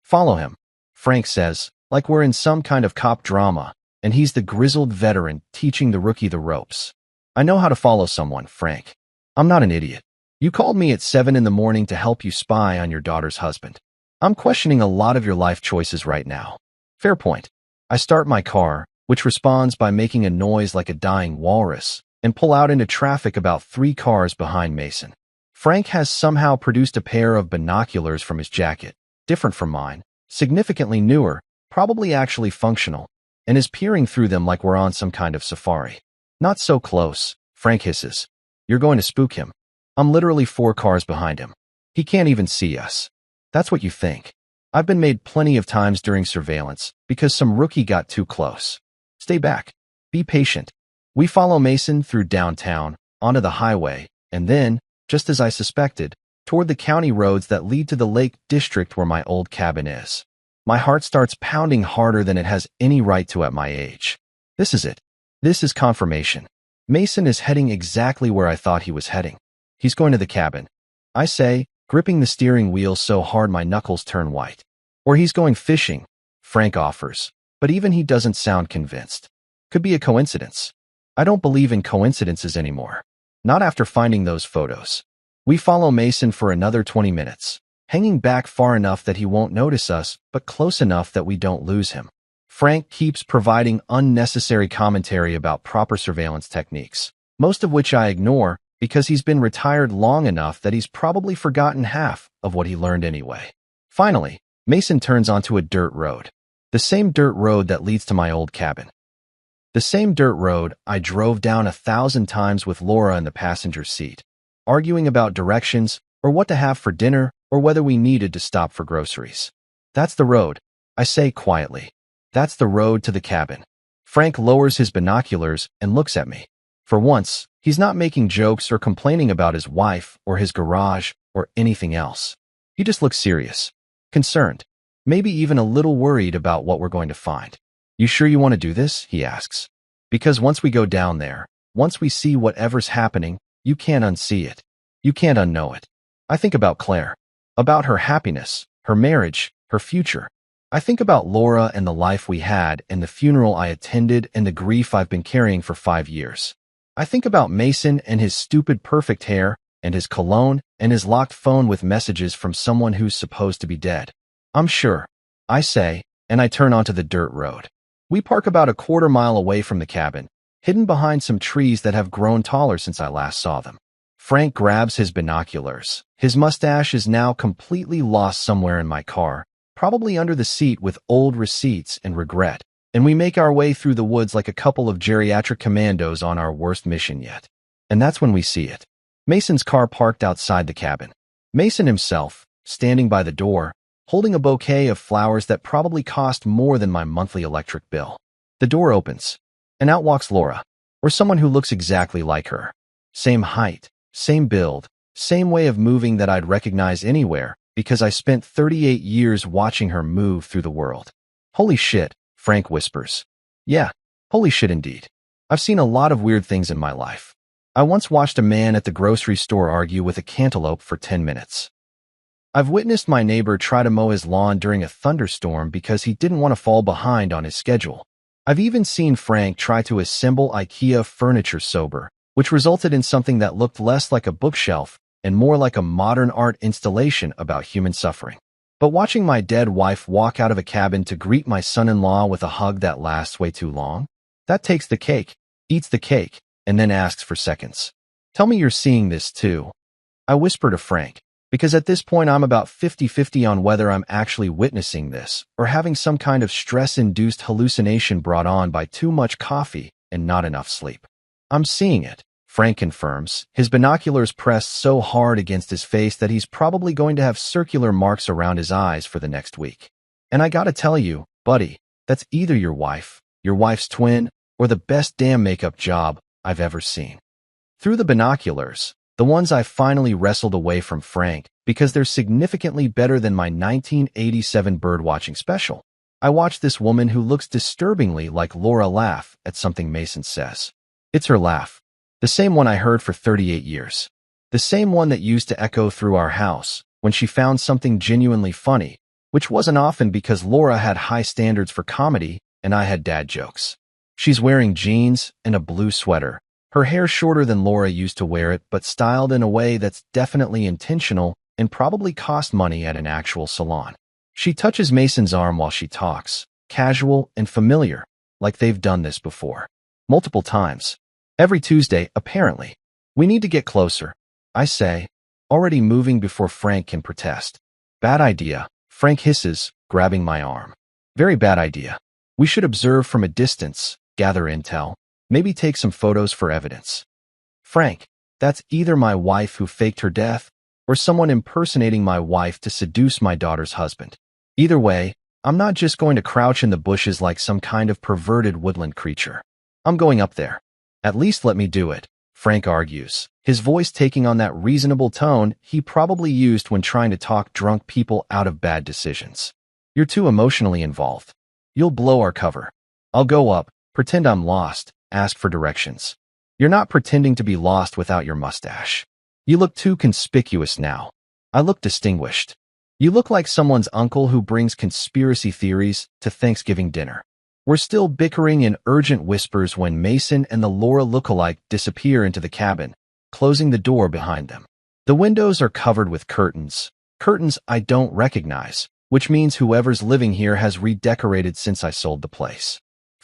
Follow him, Frank says, like we're in some kind of cop drama, and he's the grizzled veteran teaching the rookie the ropes. I know how to follow someone, Frank. I'm not an idiot. You called me at 7 in the morning to help you spy on your daughter's husband. I'm questioning a lot of your life choices right now. Fair point. I start my car, which responds by making a noise like a dying walrus, and pull out into traffic about 3 cars behind Mason. Frank has somehow produced a pair of binoculars from his jacket, different from mine, significantly newer, probably actually functional, and is peering through them like we're on some kind of safari. Not so close, Frank hisses. You're going to spook him. I'm literally 4 cars behind him. He can't even see us. That's what you think. I've been made plenty of times during surveillance because some rookie got too close. Stay back. Be patient. We follow Mason through downtown, onto the highway, and then, just as I suspected, toward the county roads that lead to the Lake District where my old cabin is. My heart starts pounding harder than it has any right to at my age. This is it. This is confirmation. Mason is heading exactly where I thought he was heading. He's going to the cabin. I say, gripping the steering wheel so hard my knuckles turn white. Or he's going fishing, Frank offers, but even he doesn't sound convinced. Could be a coincidence. I don't believe in coincidences anymore. Not after finding those photos. We follow Mason for another 20 minutes, hanging back far enough that he won't notice us, but close enough that we don't lose him. Frank keeps providing unnecessary commentary about proper surveillance techniques, most of which I ignore because he's been retired long enough that he's probably forgotten half of what he learned anyway. Finally, Mason turns onto a dirt road. The same dirt road that leads to my old cabin. The same dirt road I drove down 1,000 times with Laura in the passenger seat, arguing about directions or what to have for dinner or whether we needed to stop for groceries. That's the road, I say quietly. That's the road to the cabin. Frank lowers his binoculars and looks at me. For once, he's not making jokes or complaining about his wife or his garage or anything else. He just looks serious, concerned, maybe even a little worried about what we're going to find. You sure you want to do this? He asks. Because once we go down there, once we see whatever's happening, you can't unsee it. You can't unknow it. I think about Claire, about her happiness, her marriage, her future. I think about Laura and the life we had and the funeral I attended and the grief I've been carrying for 5 years. I think about Mason and his stupid perfect hair and his cologne and his locked phone with messages from someone who's supposed to be dead. I'm sure, I say, and I turn onto the dirt road. We park about a quarter mile away from the cabin, hidden behind some trees that have grown taller since I last saw them. Frank grabs his binoculars. His mustache is now completely lost somewhere in my car, probably under the seat with old receipts and regret, and we make our way through the woods like a couple of geriatric commandos on our worst mission yet. And that's when we see it. Mason's car parked outside the cabin. Mason himself, standing by the door, holding a bouquet of flowers that probably cost more than my monthly electric bill. The door opens, and out walks Laura, or someone who looks exactly like her. Same height, same build, same way of moving that I'd recognize anywhere because I spent 38 years watching her move through the world. Holy shit, Frank whispers. Yeah, holy shit indeed. I've seen a lot of weird things in my life. I once watched a man at the grocery store argue with a cantaloupe for 10 minutes. I've witnessed my neighbor try to mow his lawn during a thunderstorm because he didn't want to fall behind on his schedule. I've even seen Frank try to assemble IKEA furniture sober, which resulted in something that looked less like a bookshelf and more like a modern art installation about human suffering. But watching my dead wife walk out of a cabin to greet my son-in-law with a hug that lasts way too long, that takes the cake, eats the cake, and then asks for seconds. Tell me you're seeing this too. I whisper to Frank, because at this point I'm about 50-50 on whether I'm actually witnessing this or having some kind of stress-induced hallucination brought on by too much coffee and not enough sleep. I'm seeing it, Frank confirms, his binoculars pressed so hard against his face that he's probably going to have circular marks around his eyes for the next week. And I gotta tell you, buddy, that's either your wife's twin, or the best damn makeup job I've ever seen. Through the binoculars, the ones I finally wrestled away from Frank because they're significantly better than my 1987 birdwatching special, I watch this woman who looks disturbingly like Laura laugh at something Mason says. It's her laugh. The same one I heard for 38 years. The same one that used to echo through our house when she found something genuinely funny, which wasn't often because Laura had high standards for comedy and I had dad jokes. She's wearing jeans and a blue sweater. Her hair shorter than Laura used to wear it, but styled in a way that's definitely intentional and probably cost money at an actual salon. She touches Mason's arm while she talks, casual and familiar, like they've done this before. Multiple times. Every Tuesday, apparently. We need to get closer, I say, already moving before Frank can protest. Bad idea, Frank hisses, grabbing my arm. Very bad idea. We should observe from a distance, gather intel, maybe take some photos for evidence. Frank, that's either my wife who faked her death or someone impersonating my wife to seduce my daughter's husband. Either way, I'm not just going to crouch in the bushes like some kind of perverted woodland creature. I'm going up there. At least let me do it, Frank argues, his voice taking on that reasonable tone he probably used when trying to talk drunk people out of bad decisions. You're too emotionally involved. You'll blow our cover. I'll go up, pretend I'm lost, ask for directions. You're not pretending to be lost without your mustache. You look too conspicuous now. I look distinguished. You look like someone's uncle who brings conspiracy theories to Thanksgiving dinner. We're still bickering in urgent whispers when Mason and the Laura lookalike disappear into the cabin, closing the door behind them. The windows are covered with curtains I don't recognize, which means whoever's living here has redecorated since I sold the place.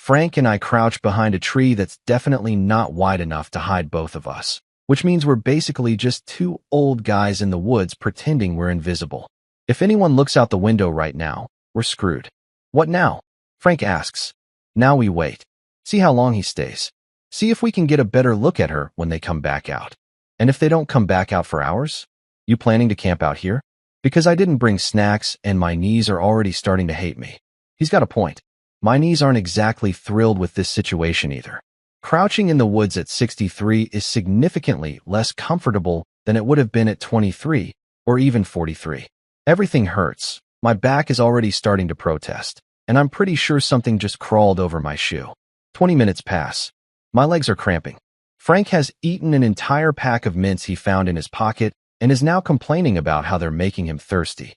Frank and I crouch behind a tree that's definitely not wide enough to hide both of us, which means we're basically just two old guys in the woods pretending we're invisible. If anyone looks out the window right now, we're screwed. What now? Frank asks. Now we wait. See how long he stays. See if we can get a better look at her when they come back out. And if they don't come back out for hours? You planning to camp out here? Because I didn't bring snacks and my knees are already starting to hate me. He's got a point. My knees aren't exactly thrilled with this situation either. Crouching in the woods at 63 is significantly less comfortable than it would have been at 23 or even 43. Everything hurts. My back is already starting to protest, and I'm pretty sure something just crawled over my shoe. 20 minutes pass. My legs are cramping. Frank has eaten an entire pack of mints he found in his pocket and is now complaining about how they're making him thirsty.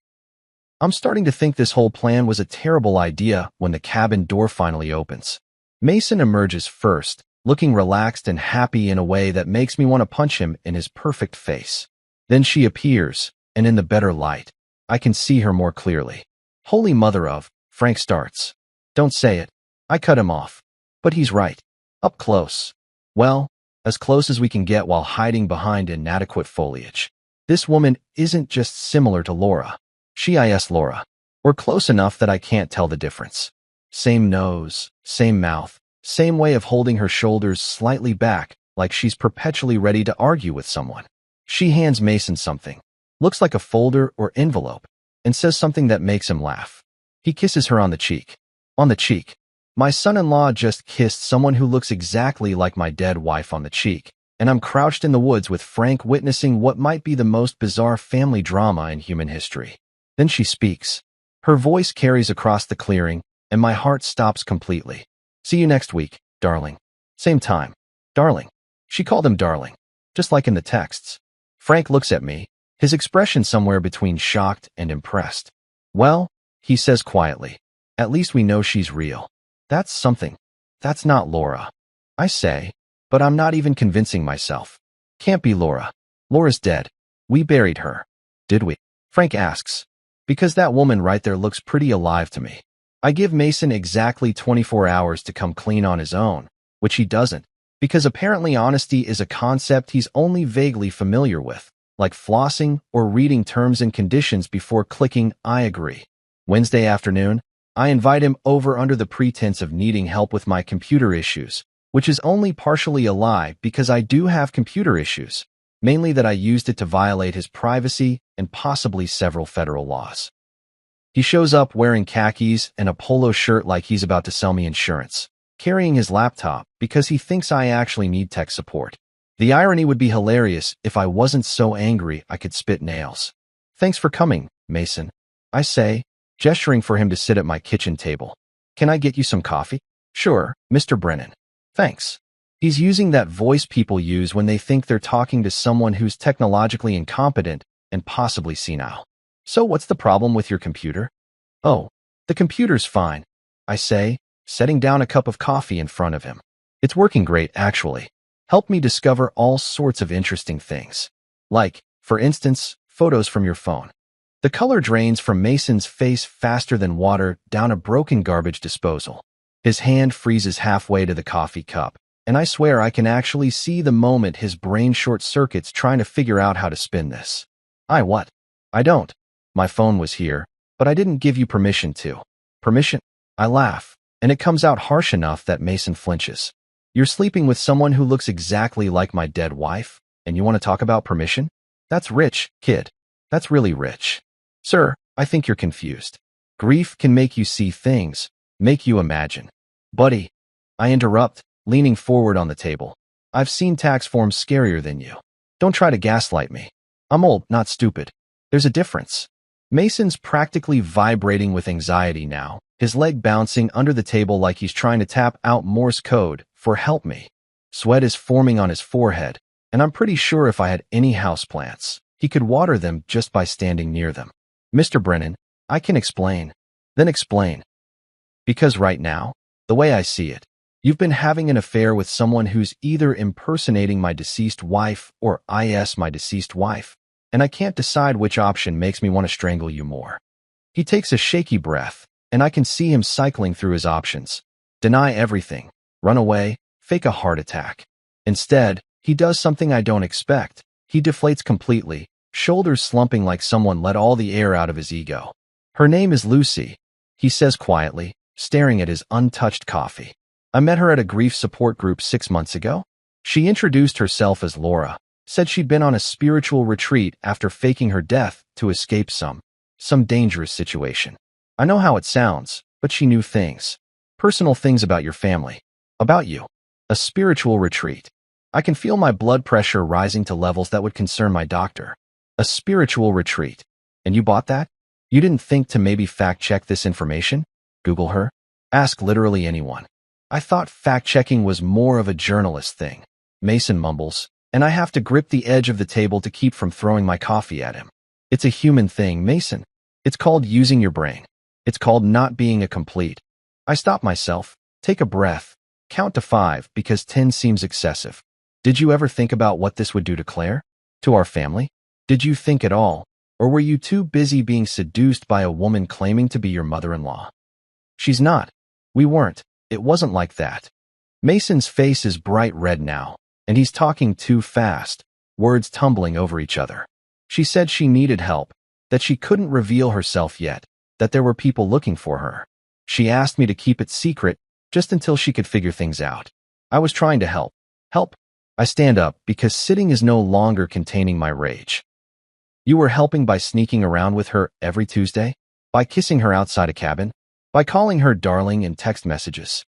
I'm starting to think this whole plan was a terrible idea when the cabin door finally opens. Mason emerges first, looking relaxed and happy in a way that makes me want to punch him in his perfect face. Then she appears, and in the better light, I can see her more clearly. Holy mother of, Frank starts. Don't say it. I cut him off. But he's right. Up close. Well, as close as we can get while hiding behind inadequate foliage. This woman isn't just similar to Laura. She is Laura. We're close enough that I can't tell the difference. Same nose, same mouth, same way of holding her shoulders slightly back, like she's perpetually ready to argue with someone. She hands Mason something. Looks like a folder or envelope, and says something that makes him laugh. He kisses her on the cheek. On the cheek. My son-in-law just kissed someone who looks exactly like my dead wife on the cheek, and I'm crouched in the woods with Frank witnessing what might be the most bizarre family drama in human history. Then she speaks. Her voice carries across the clearing, and my heart stops completely. See you next week, darling. Same time. Darling. She called him darling, just like in the texts. Frank looks at me, his expression somewhere between shocked and impressed. Well, he says quietly, at least we know she's real. That's something. That's not Laura. I say, but I'm not even convincing myself. Can't be Laura. Laura's dead. We buried her. Did we? Frank asks. Because that woman right there looks pretty alive to me. I give Mason exactly 24 hours to come clean on his own, which he doesn't, because apparently honesty is a concept he's only vaguely familiar with, like flossing or reading terms and conditions before clicking I agree. Wednesday afternoon, I invite him over under the pretense of needing help with my computer issues, which is only partially a lie because I do have computer issues, mainly that I used it to violate his privacy and possibly several federal laws. He shows up wearing khakis and a polo shirt like he's about to sell me insurance, carrying his laptop because he thinks I actually need tech support. The irony would be hilarious if I wasn't so angry I could spit nails. Thanks for coming, Mason, I say, gesturing for him to sit at my kitchen table. Can I get you some coffee? Sure, Mr. Brennan. Thanks. He's using that voice people use when they think they're talking to someone who's technologically incompetent and possibly senile. So what's the problem with your computer? Oh, the computer's fine, I say, setting down a cup of coffee in front of him. It's working great, actually. Helped me discover all sorts of interesting things. Like, for instance, photos from your phone. The color drains from Mason's face faster than water down a broken garbage disposal. His hand freezes halfway to the coffee cup, and I swear I can actually see the moment his brain short-circuits trying to figure out how to spin this. What? I don't. My phone was here, but I didn't give you permission to. Permission? I laugh, and it comes out harsh enough that Mason flinches. You're sleeping with someone who looks exactly like my dead wife, and you want to talk about permission? That's rich, kid. That's really rich. Sir, I think you're confused. Grief can make you see things, make you imagine. Buddy, I interrupt, leaning forward on the table. I've seen tax forms scarier than you. Don't try to gaslight me. I'm old, not stupid. There's a difference. Mason's practically vibrating with anxiety now, his leg bouncing under the table like he's trying to tap out Morse code for help me. Sweat is forming on his forehead, and I'm pretty sure if I had any houseplants, he could water them just by standing near them. Mr. Brennan, I can explain. Then explain. Because right now, the way I see it, you've been having an affair with someone who's either impersonating my deceased wife or my deceased wife, and I can't decide which option makes me want to strangle you more. He takes a shaky breath, and I can see him cycling through his options. Deny everything, run away, fake a heart attack. Instead, he does something I don't expect. He deflates completely, shoulders slumping like someone let all the air out of his ego. Her name is Lucy, he says quietly, staring at his untouched coffee. I met her at a grief support group 6 months ago. She introduced herself as Laura, said she'd been on a spiritual retreat after faking her death to escape some dangerous situation. I know how it sounds, but she knew things. Personal things about your family. About you. A spiritual retreat. I can feel my blood pressure rising to levels that would concern my doctor. A spiritual retreat. And you bought that? You didn't think to maybe fact-check this information? Google her? Ask literally anyone. I thought fact-checking was more of a journalist thing. Mason mumbles, and I have to grip the edge of the table to keep from throwing my coffee at him. It's a human thing, Mason. It's called using your brain. It's called not being a complete. I stop myself, take a breath, count to 5 because 10 seems excessive. Did you ever think about what this would do to Claire? To our family? Did you think at all? Or were you too busy being seduced by a woman claiming to be your mother-in-law? She's not. We weren't. It wasn't like that. Mason's face is bright red now, and he's talking too fast, words tumbling over each other. She said she needed help, that she couldn't reveal herself yet, that there were people looking for her. She asked me to keep it secret just until she could figure things out. I was trying to help. Help? I stand up because sitting is no longer containing my rage. You were helping by sneaking around with her every Tuesday? By kissing her outside a cabin? By calling her darling in text messages?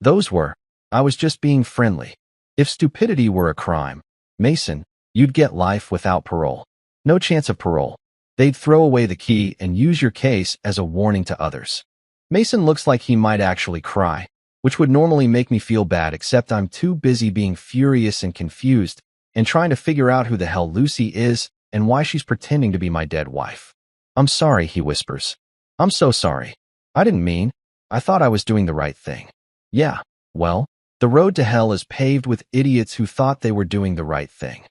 I was just being friendly. If stupidity were a crime, Mason, you'd get life without parole. No chance of parole. They'd throw away the key and use your case as a warning to others. Mason looks like he might actually cry, which would normally make me feel bad, except I'm too busy being furious and confused and trying to figure out who the hell Lucy is and why she's pretending to be my dead wife. I'm sorry, he whispers. I'm so sorry. I didn't mean. I thought I was doing the right thing. Yeah, well, the road to hell is paved with idiots who thought they were doing the right thing.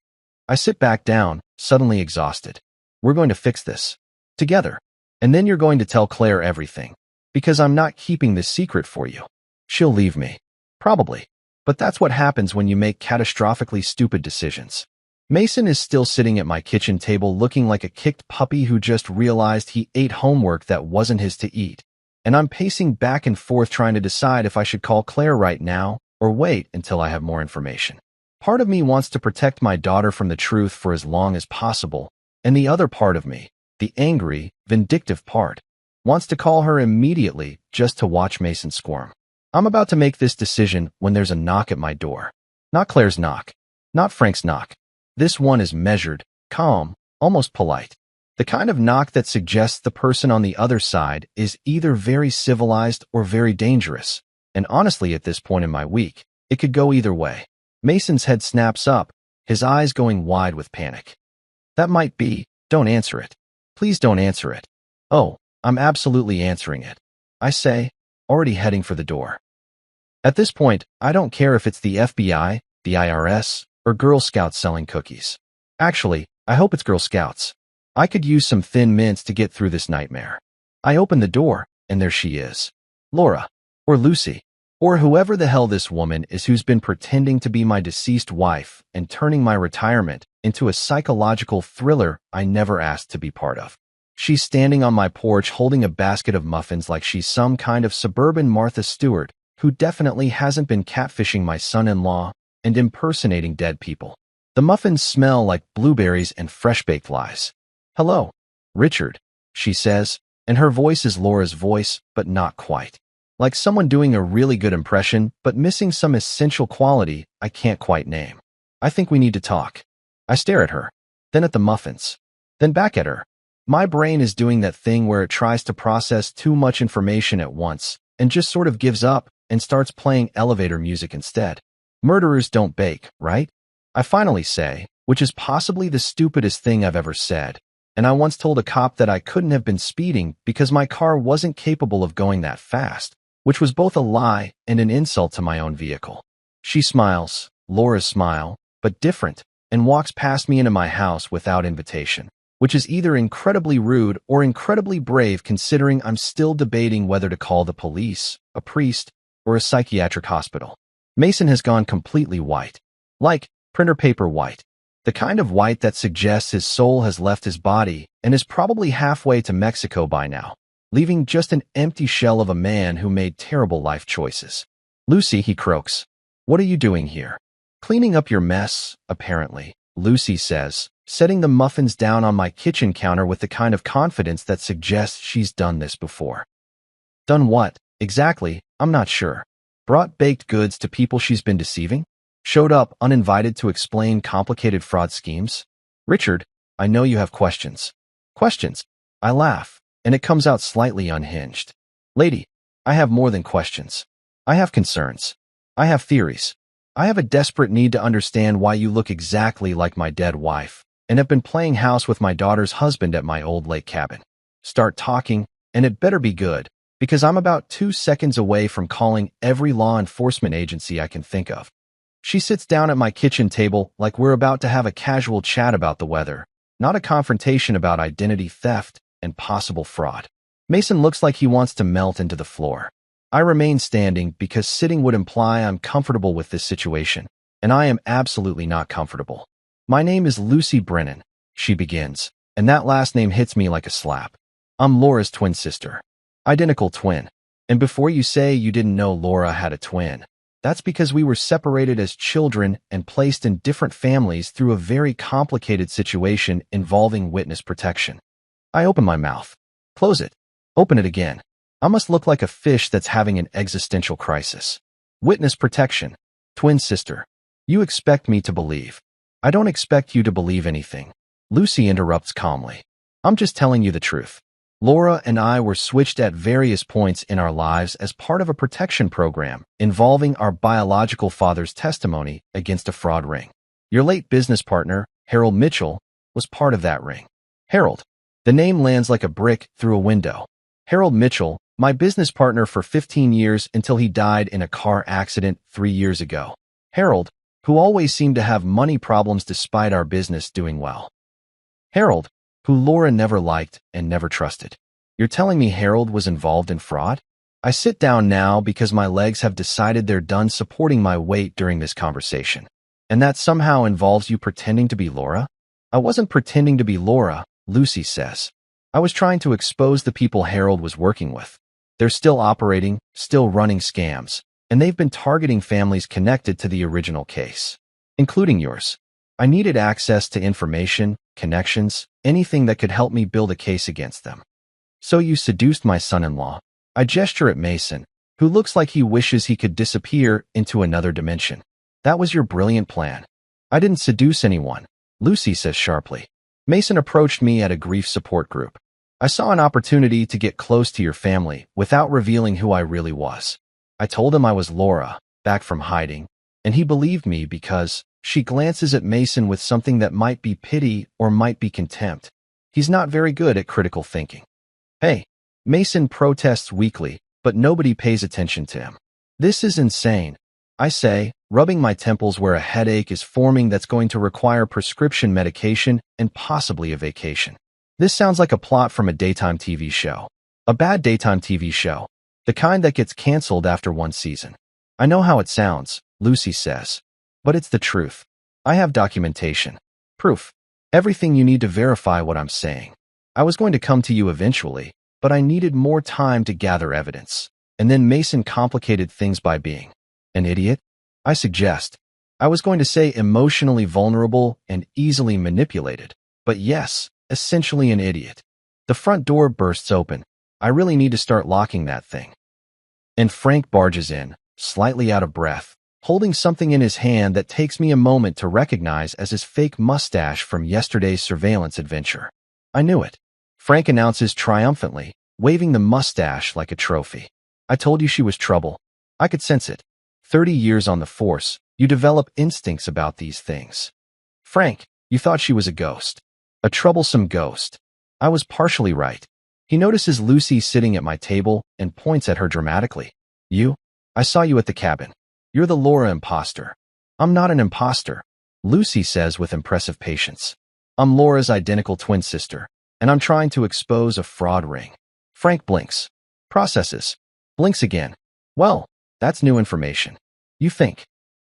I sit back down, suddenly exhausted. We're going to fix this. Together. And then you're going to tell Claire everything. Because I'm not keeping this secret for you. She'll leave me. Probably. But that's what happens when you make catastrophically stupid decisions. Mason is still sitting at my kitchen table looking like a kicked puppy who just realized he ate homework that wasn't his to eat. And I'm pacing back and forth trying to decide if I should call Claire right now or wait until I have more information. Part of me wants to protect my daughter from the truth for as long as possible, and the other part of me, the angry, vindictive part, wants to call her immediately just to watch Mason squirm. I'm about to make this decision when there's a knock at my door. Not Claire's knock. Not Frank's knock. This one is measured, calm, almost polite. The kind of knock that suggests the person on the other side is either very civilized or very dangerous. And honestly, at this point in my week, it could go either way. Mason's head snaps up, his eyes going wide with panic. That might be. Don't answer it. Please don't answer it. Oh, I'm absolutely answering it. I say, already heading for the door. At this point, I don't care if it's the FBI, the IRS, or Girl Scouts selling cookies. Actually, I hope it's Girl Scouts. I could use some thin mints to get through this nightmare. I open the door, and there she is. Laura. Or Lucy. Or whoever the hell this woman is who's been pretending to be my deceased wife and turning my retirement into a psychological thriller I never asked to be part of. She's standing on my porch holding a basket of muffins like she's some kind of suburban Martha Stewart who definitely hasn't been catfishing my son-in-law and impersonating dead people. The muffins smell like blueberries and fresh-baked lies. Hello, Richard, she says, and her voice is Laura's voice, but not quite. Like someone doing a really good impression, but missing some essential quality I can't quite name. I think we need to talk. I stare at her, then at the muffins, then back at her. My brain is doing that thing where it tries to process too much information at once and just sort of gives up and starts playing elevator music instead. Murderers don't bake, right? I finally say, which is possibly the stupidest thing I've ever said. And I once told a cop that I couldn't have been speeding because my car wasn't capable of going that fast, which was both a lie and an insult to my own vehicle. She smiles, Laura's smile, but different, and walks past me into my house without invitation, which is either incredibly rude or incredibly brave considering I'm still debating whether to call the police, a priest, or a psychiatric hospital. Mason has gone completely white. Like printer paper white. The kind of white that suggests his soul has left his body and is probably halfway to Mexico by now, leaving just an empty shell of a man who made terrible life choices. Lucy, he croaks. What are you doing here? Cleaning up your mess, apparently, Lucy says, setting the muffins down on my kitchen counter with the kind of confidence that suggests she's done this before. Done what? Exactly, I'm not sure. Brought baked goods to people she's been deceiving? Showed up uninvited to explain complicated fraud schemes? Richard, I know you have questions. Questions? I laugh, and it comes out slightly unhinged. Lady, I have more than questions. I have concerns. I have theories. I have a desperate need to understand why you look exactly like my dead wife, and have been playing house with my daughter's husband at my old lake cabin. Start talking, and it better be good, because I'm about 2 seconds away from calling every law enforcement agency I can think of. She sits down at my kitchen table like we're about to have a casual chat about the weather, not a confrontation about identity theft and possible fraud. Mason looks like he wants to melt into the floor. I remain standing because sitting would imply I'm comfortable with this situation, and I am absolutely not comfortable. My name is Lucy Brennan, she begins, and that last name hits me like a slap. I'm Laura's twin sister. Identical twin. And before you say you didn't know Laura had a twin, That's because we were separated as children and placed in different families through a very complicated situation involving witness protection. I open my mouth. Close it. Open it again. I must look like a fish that's having an existential crisis. Witness protection. Twin sister. You expect me to believe. I don't expect you to believe anything. Lucy interrupts calmly. I'm just telling you the truth. Laura and I were switched at various points in our lives as part of a protection program involving our biological father's testimony against a fraud ring. Your late business partner, Harold Mitchell, was part of that ring. Harold. The name lands like a brick through a window. Harold Mitchell, my business partner for 15 years until he died in a car accident 3 years ago. Harold, who always seemed to have money problems despite our business doing well. Harold, who Laura never liked and never trusted. You're telling me Harold was involved in fraud? I sit down now because my legs have decided they're done supporting my weight during this conversation. And that somehow involves you pretending to be Laura? I wasn't pretending to be Laura, Lucy says. I was trying to expose the people Harold was working with. They're still operating, still running scams, and they've been targeting families connected to the original case, including yours. I needed access to information, connections, anything that could help me build a case against them. So you seduced my son-in-law. I gesture at Mason, who looks like he wishes he could disappear into another dimension. That was your brilliant plan. I didn't seduce anyone, Lucy says sharply. Mason approached me at a grief support group. I saw an opportunity to get close to your family without revealing who I really was. I told him I was Laura, back from hiding, and he believed me because she glances at Mason with something that might be pity or might be contempt. He's not very good at critical thinking. Hey, Mason protests weakly, but nobody pays attention to him. This is insane, I say, rubbing my temples where a headache is forming that's going to require prescription medication and possibly a vacation. This sounds like a plot from a daytime TV show. A bad daytime TV show. The kind that gets canceled after one season. I know how it sounds, Lucy says. But it's the truth. I have documentation. Proof. Everything you need to verify what I'm saying. I was going to come to you eventually, but I needed more time to gather evidence. And then Mason complicated things by being an idiot? I suggest. I was going to say emotionally vulnerable and easily manipulated. But yes, essentially an idiot. The front door bursts open. I really need to start locking that thing. And Frank barges in, slightly out of breath, holding something in his hand that takes me a moment to recognize as his fake mustache from yesterday's surveillance adventure. I knew it. Frank announces triumphantly, waving the mustache like a trophy. I told you she was trouble. I could sense it. 30 years on the force, you develop instincts about these things. Frank, you thought she was a ghost. A troublesome ghost. I was partially right. He notices Lucy sitting at my table and points at her dramatically. You? I saw you at the cabin. You're the Laura imposter. I'm not an imposter, Lucy says with impressive patience. I'm Laura's identical twin sister, and I'm trying to expose a fraud ring. Frank blinks. Processes. Blinks again. Well, that's new information. You think.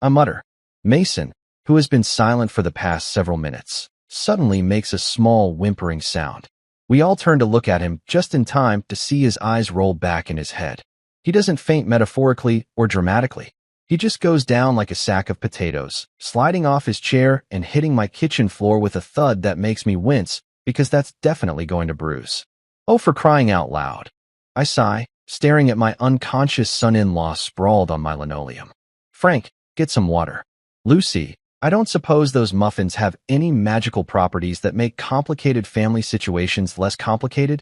I mutter. Mason, who has been silent for the past several minutes, suddenly makes a small whimpering sound. We all turn to look at him just in time to see his eyes roll back in his head. He doesn't faint metaphorically or dramatically. He just goes down like a sack of potatoes, sliding off his chair and hitting my kitchen floor with a thud that makes me wince, because that's definitely going to bruise. Oh, for crying out loud. I sigh, staring at my unconscious son-in-law sprawled on my linoleum. Frank, get some water. Lucy, I don't suppose those muffins have any magical properties that make complicated family situations less complicated?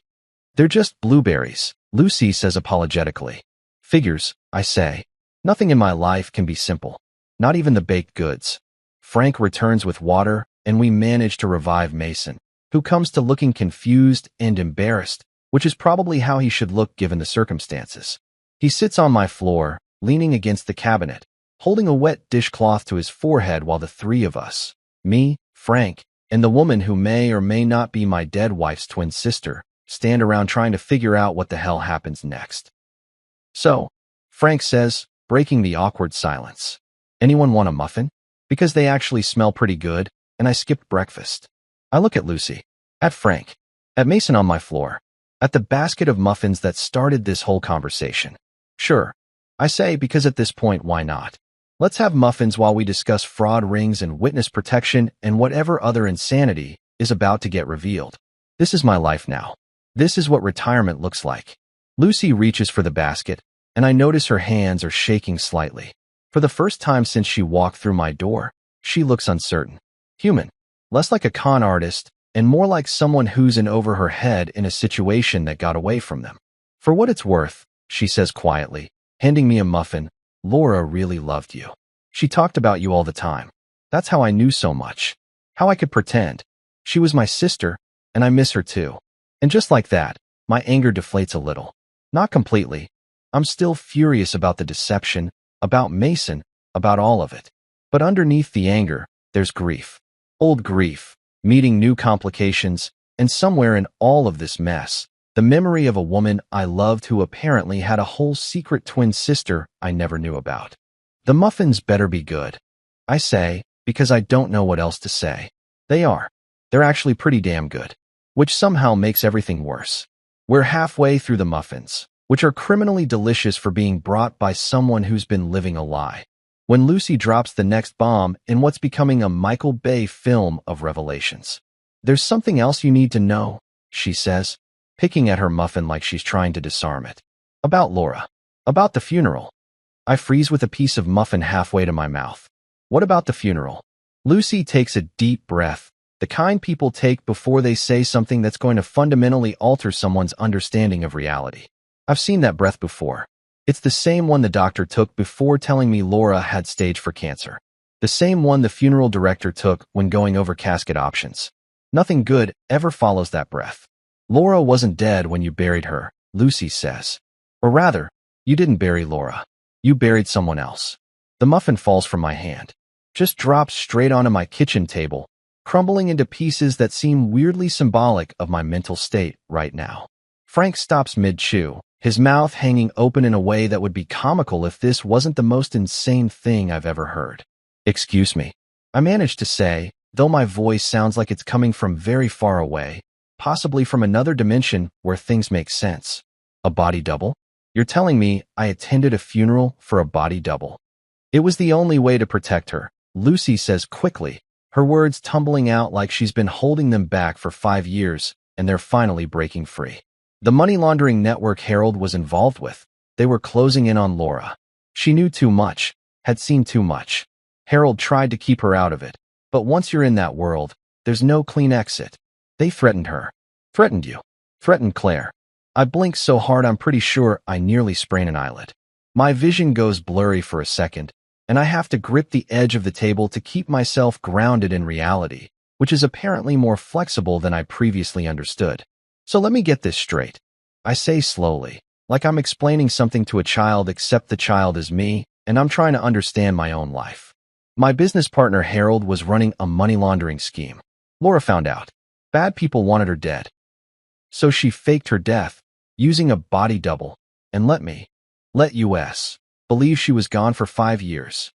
They're just blueberries, Lucy says apologetically. Figures, I say. Nothing in my life can be simple. Not even the baked goods. Frank returns with water, and we manage to revive Mason, who comes to looking confused and embarrassed, which is probably how he should look given the circumstances. He sits on my floor, leaning against the cabinet, holding a wet dishcloth to his forehead while the three of us, me, Frank, and the woman who may or may not be my dead wife's twin sister, stand around trying to figure out what the hell happens next. So, Frank says, breaking the awkward silence. Anyone want a muffin? Because they actually smell pretty good, and I skipped breakfast. I look at Lucy, at Frank, at Mason on my floor, at the basket of muffins that started this whole conversation. Sure, I say because at this point, why not? Let's have muffins while we discuss fraud rings and witness protection and whatever other insanity is about to get revealed. This is my life now. This is what retirement looks like. Lucy reaches for the basket, and I notice her hands are shaking slightly. For the first time since she walked through my door, she looks uncertain. Human. Less like a con artist, and more like someone who's in over her head in a situation that got away from them. For what it's worth, she says quietly, handing me a muffin, Laura really loved you. She talked about you all the time. That's how I knew so much. How I could pretend. She was my sister, and I miss her too. And just like that, my anger deflates a little. Not completely. I'm still furious about the deception, about Mason, about all of it. But underneath the anger, there's grief. Old grief, meeting new complications, and somewhere in all of this mess, the memory of a woman I loved who apparently had a whole secret twin sister I never knew about. The muffins better be good. I say, because I don't know what else to say. They are. They're actually pretty damn good. Which somehow makes everything worse. We're halfway through the muffins, which are criminally delicious for being brought by someone who's been living a lie. When Lucy drops the next bomb in what's becoming a Michael Bay film of revelations. There's something else you need to know, she says, picking at her muffin like she's trying to disarm it. About Laura. About the funeral. I freeze with a piece of muffin halfway to my mouth. What about the funeral? Lucy takes a deep breath, the kind people take before they say something that's going to fundamentally alter someone's understanding of reality. I've seen that breath before. It's the same one the doctor took before telling me Laura had stage 4 cancer. The same one the funeral director took when going over casket options. Nothing good ever follows that breath. Laura wasn't dead when you buried her, Lucy says. Or rather, you didn't bury Laura. You buried someone else. The muffin falls from my hand. Just drops straight onto my kitchen table, crumbling into pieces that seem weirdly symbolic of my mental state right now. Frank stops mid-chew, his mouth hanging open in a way that would be comical if this wasn't the most insane thing I've ever heard. Excuse me. I manage to say, though my voice sounds like it's coming from very far away, possibly from another dimension where things make sense. A body double? You're telling me I attended a funeral for a body double. It was the only way to protect her, Lucy says quickly, her words tumbling out like she's been holding them back for 5 years, and they're finally breaking free. The money laundering network Harold was involved with. They were closing in on Laura. She knew too much, had seen too much. Harold tried to keep her out of it, but once you're in that world, there's no clean exit. They threatened her. Threatened you. Threatened Claire. I blink so hard I'm pretty sure I nearly sprain an eyelid. My vision goes blurry for a second, and I have to grip the edge of the table to keep myself grounded in reality, which is apparently more flexible than I previously understood. So let me get this straight. I say slowly, like I'm explaining something to a child except the child is me, and I'm trying to understand my own life. My business partner Harold was running a money laundering scheme. Laura found out. Bad people wanted her dead. So she faked her death, using a body double, and let us, believe she was gone for 5 years.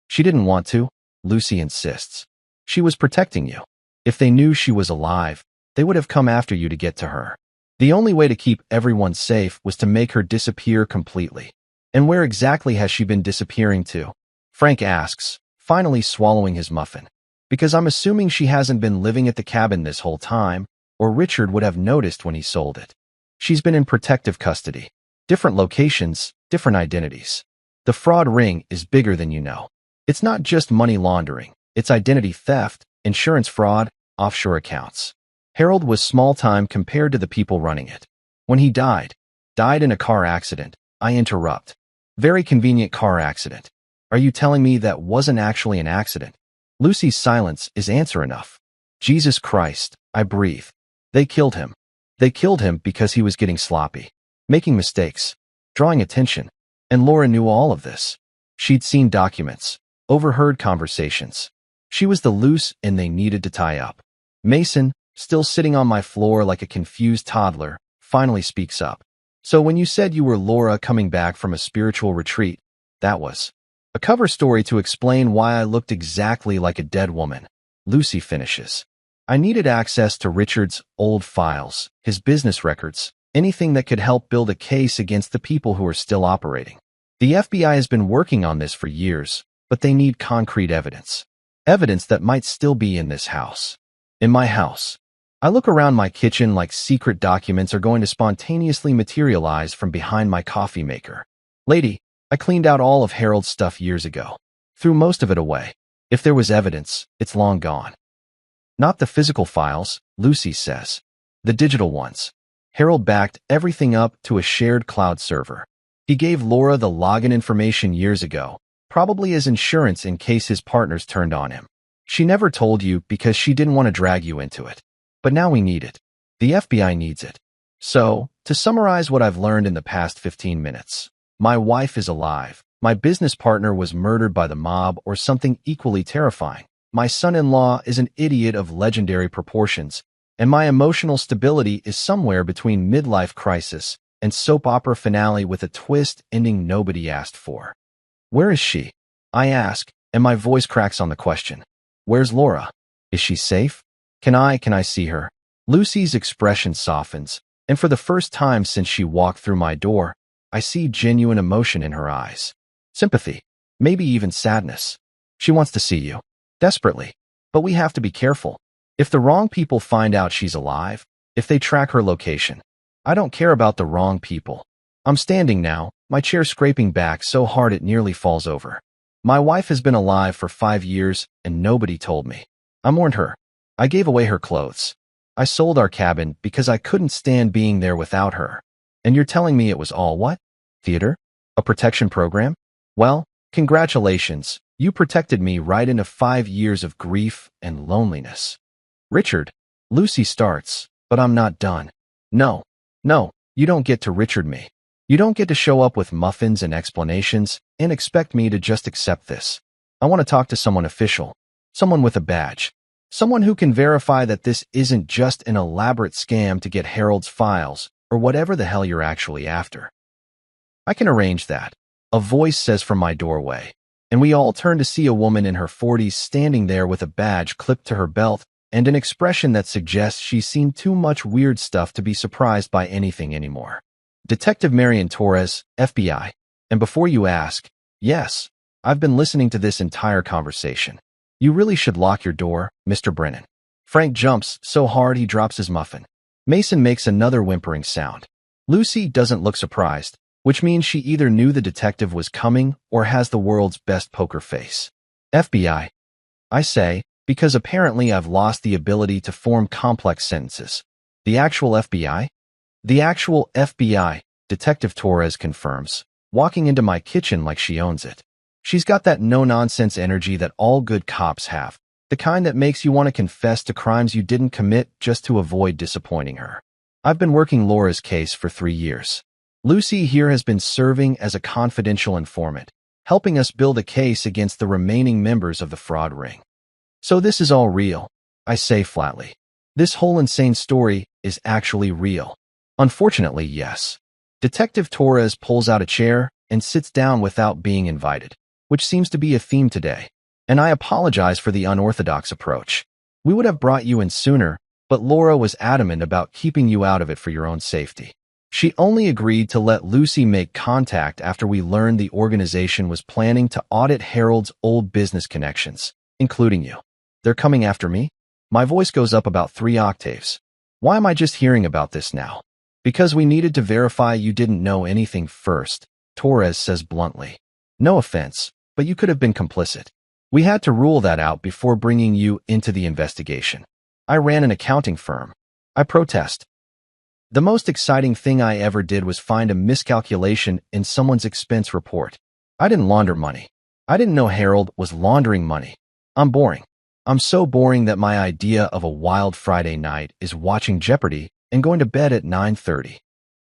She didn't want to, Lucy insists. She was protecting you. If they knew she was alive, they would have come after you to get to her. The only way to keep everyone safe was to make her disappear completely. And where exactly has she been disappearing to? Frank asks, finally swallowing his muffin. Because I'm assuming she hasn't been living at the cabin this whole time, or Richard would have noticed when he sold it. She's been in protective custody. Different locations, different identities. The fraud ring is bigger than you know. It's not just money laundering. It's identity theft, insurance fraud, offshore accounts. Harold was small-time compared to the people running it. When he died in a car accident, I interrupt. Very convenient car accident. Are you telling me that wasn't actually an accident? Lucy's silence is answer enough. Jesus Christ, I breathe. They killed him. They killed him because he was getting sloppy, making mistakes, drawing attention. And Laura knew all of this. She'd seen documents, overheard conversations. She was the loose end they needed to tie up. Mason, still sitting on my floor like a confused toddler, finally speaks up. So when you said you were Laura coming back from a spiritual retreat, that was a cover story to explain why I looked exactly like a dead woman. Lucy finishes. I needed access to Richard's old files, his business records, anything that could help build a case against the people who are still operating. The FBI has been working on this for years, but they need concrete evidence. Evidence that might still be in this house. In my house. I look around my kitchen like secret documents are going to spontaneously materialize from behind my coffee maker. Lady, I cleaned out all of Harold's stuff years ago. Threw most of it away. If there was evidence, it's long gone. Not the physical files, Lucy says. The digital ones. Harold backed everything up to a shared cloud server. He gave Laura the login information years ago, probably as insurance in case his partners turned on him. She never told you because she didn't want to drag you into it. But now we need it. The FBI needs it. So, to summarize what I've learned in the past 15 minutes, my wife is alive. My business partner was murdered by the mob or something equally terrifying. My son-in-law is an idiot of legendary proportions, and my emotional stability is somewhere between midlife crisis and soap opera finale with a twist ending nobody asked for. Where is she? I ask, and my voice cracks on the question. Where's Laura? Is she safe? Can I see her? Lucy's expression softens, and for the first time since she walked through my door, I see genuine emotion in her eyes. Sympathy. Maybe even sadness. She wants to see you. Desperately. But we have to be careful. If the wrong people find out she's alive, if they track her location, I don't care about the wrong people. I'm standing now, my chair scraping back so hard it nearly falls over. My wife has been alive for 5 years and nobody told me. I mourned her. I gave away her clothes. I sold our cabin because I couldn't stand being there without her. And you're telling me it was all what? Theater? A protection program? Well, congratulations. You protected me right into 5 years of grief and loneliness. Richard. Lucy starts, but I'm not done. No, you don't get to Richard me. You don't get to show up with muffins and explanations and expect me to just accept this. I want to talk to someone official, someone with a badge, someone who can verify that this isn't just an elaborate scam to get Harold's files or whatever the hell you're actually after. I can arrange that, a voice says from my doorway, and we all turn to see a woman in her 40s standing there with a badge clipped to her belt and an expression that suggests she's seen too much weird stuff to be surprised by anything anymore. Detective Marian Torres, FBI. And before you ask, yes, I've been listening to this entire conversation. You really should lock your door, Mr. Brennan. Frank jumps so hard he drops his muffin. Mason makes another whimpering sound. Lucy doesn't look surprised, which means she either knew the detective was coming or has the world's best poker face. FBI. I say, because apparently I've lost the ability to form complex sentences. The actual FBI? The actual FBI, Detective Torres confirms, walking into my kitchen like she owns it. She's got that no-nonsense energy that all good cops have, the kind that makes you want to confess to crimes you didn't commit just to avoid disappointing her. I've been working Laura's case for 3 years. Lucy here has been serving as a confidential informant, helping us build a case against the remaining members of the fraud ring. So this is all real, I say flatly. This whole insane story is actually real. Unfortunately, yes. Detective Torres pulls out a chair and sits down without being invited, which seems to be a theme today. And I apologize for the unorthodox approach. We would have brought you in sooner, but Laura was adamant about keeping you out of it for your own safety. She only agreed to let Lucy make contact after we learned the organization was planning to audit Harold's old business connections, including you. They're coming after me? My voice goes up about 3 octaves. Why am I just hearing about this now? Because we needed to verify you didn't know anything first, Torres says bluntly. No offense, but you could have been complicit. We had to rule that out before bringing you into the investigation. I ran an accounting firm. I protest. The most exciting thing I ever did was find a miscalculation in someone's expense report. I didn't launder money. I didn't know Harold was laundering money. I'm boring. I'm so boring that my idea of a wild Friday night is watching Jeopardy and going to bed at 9:30.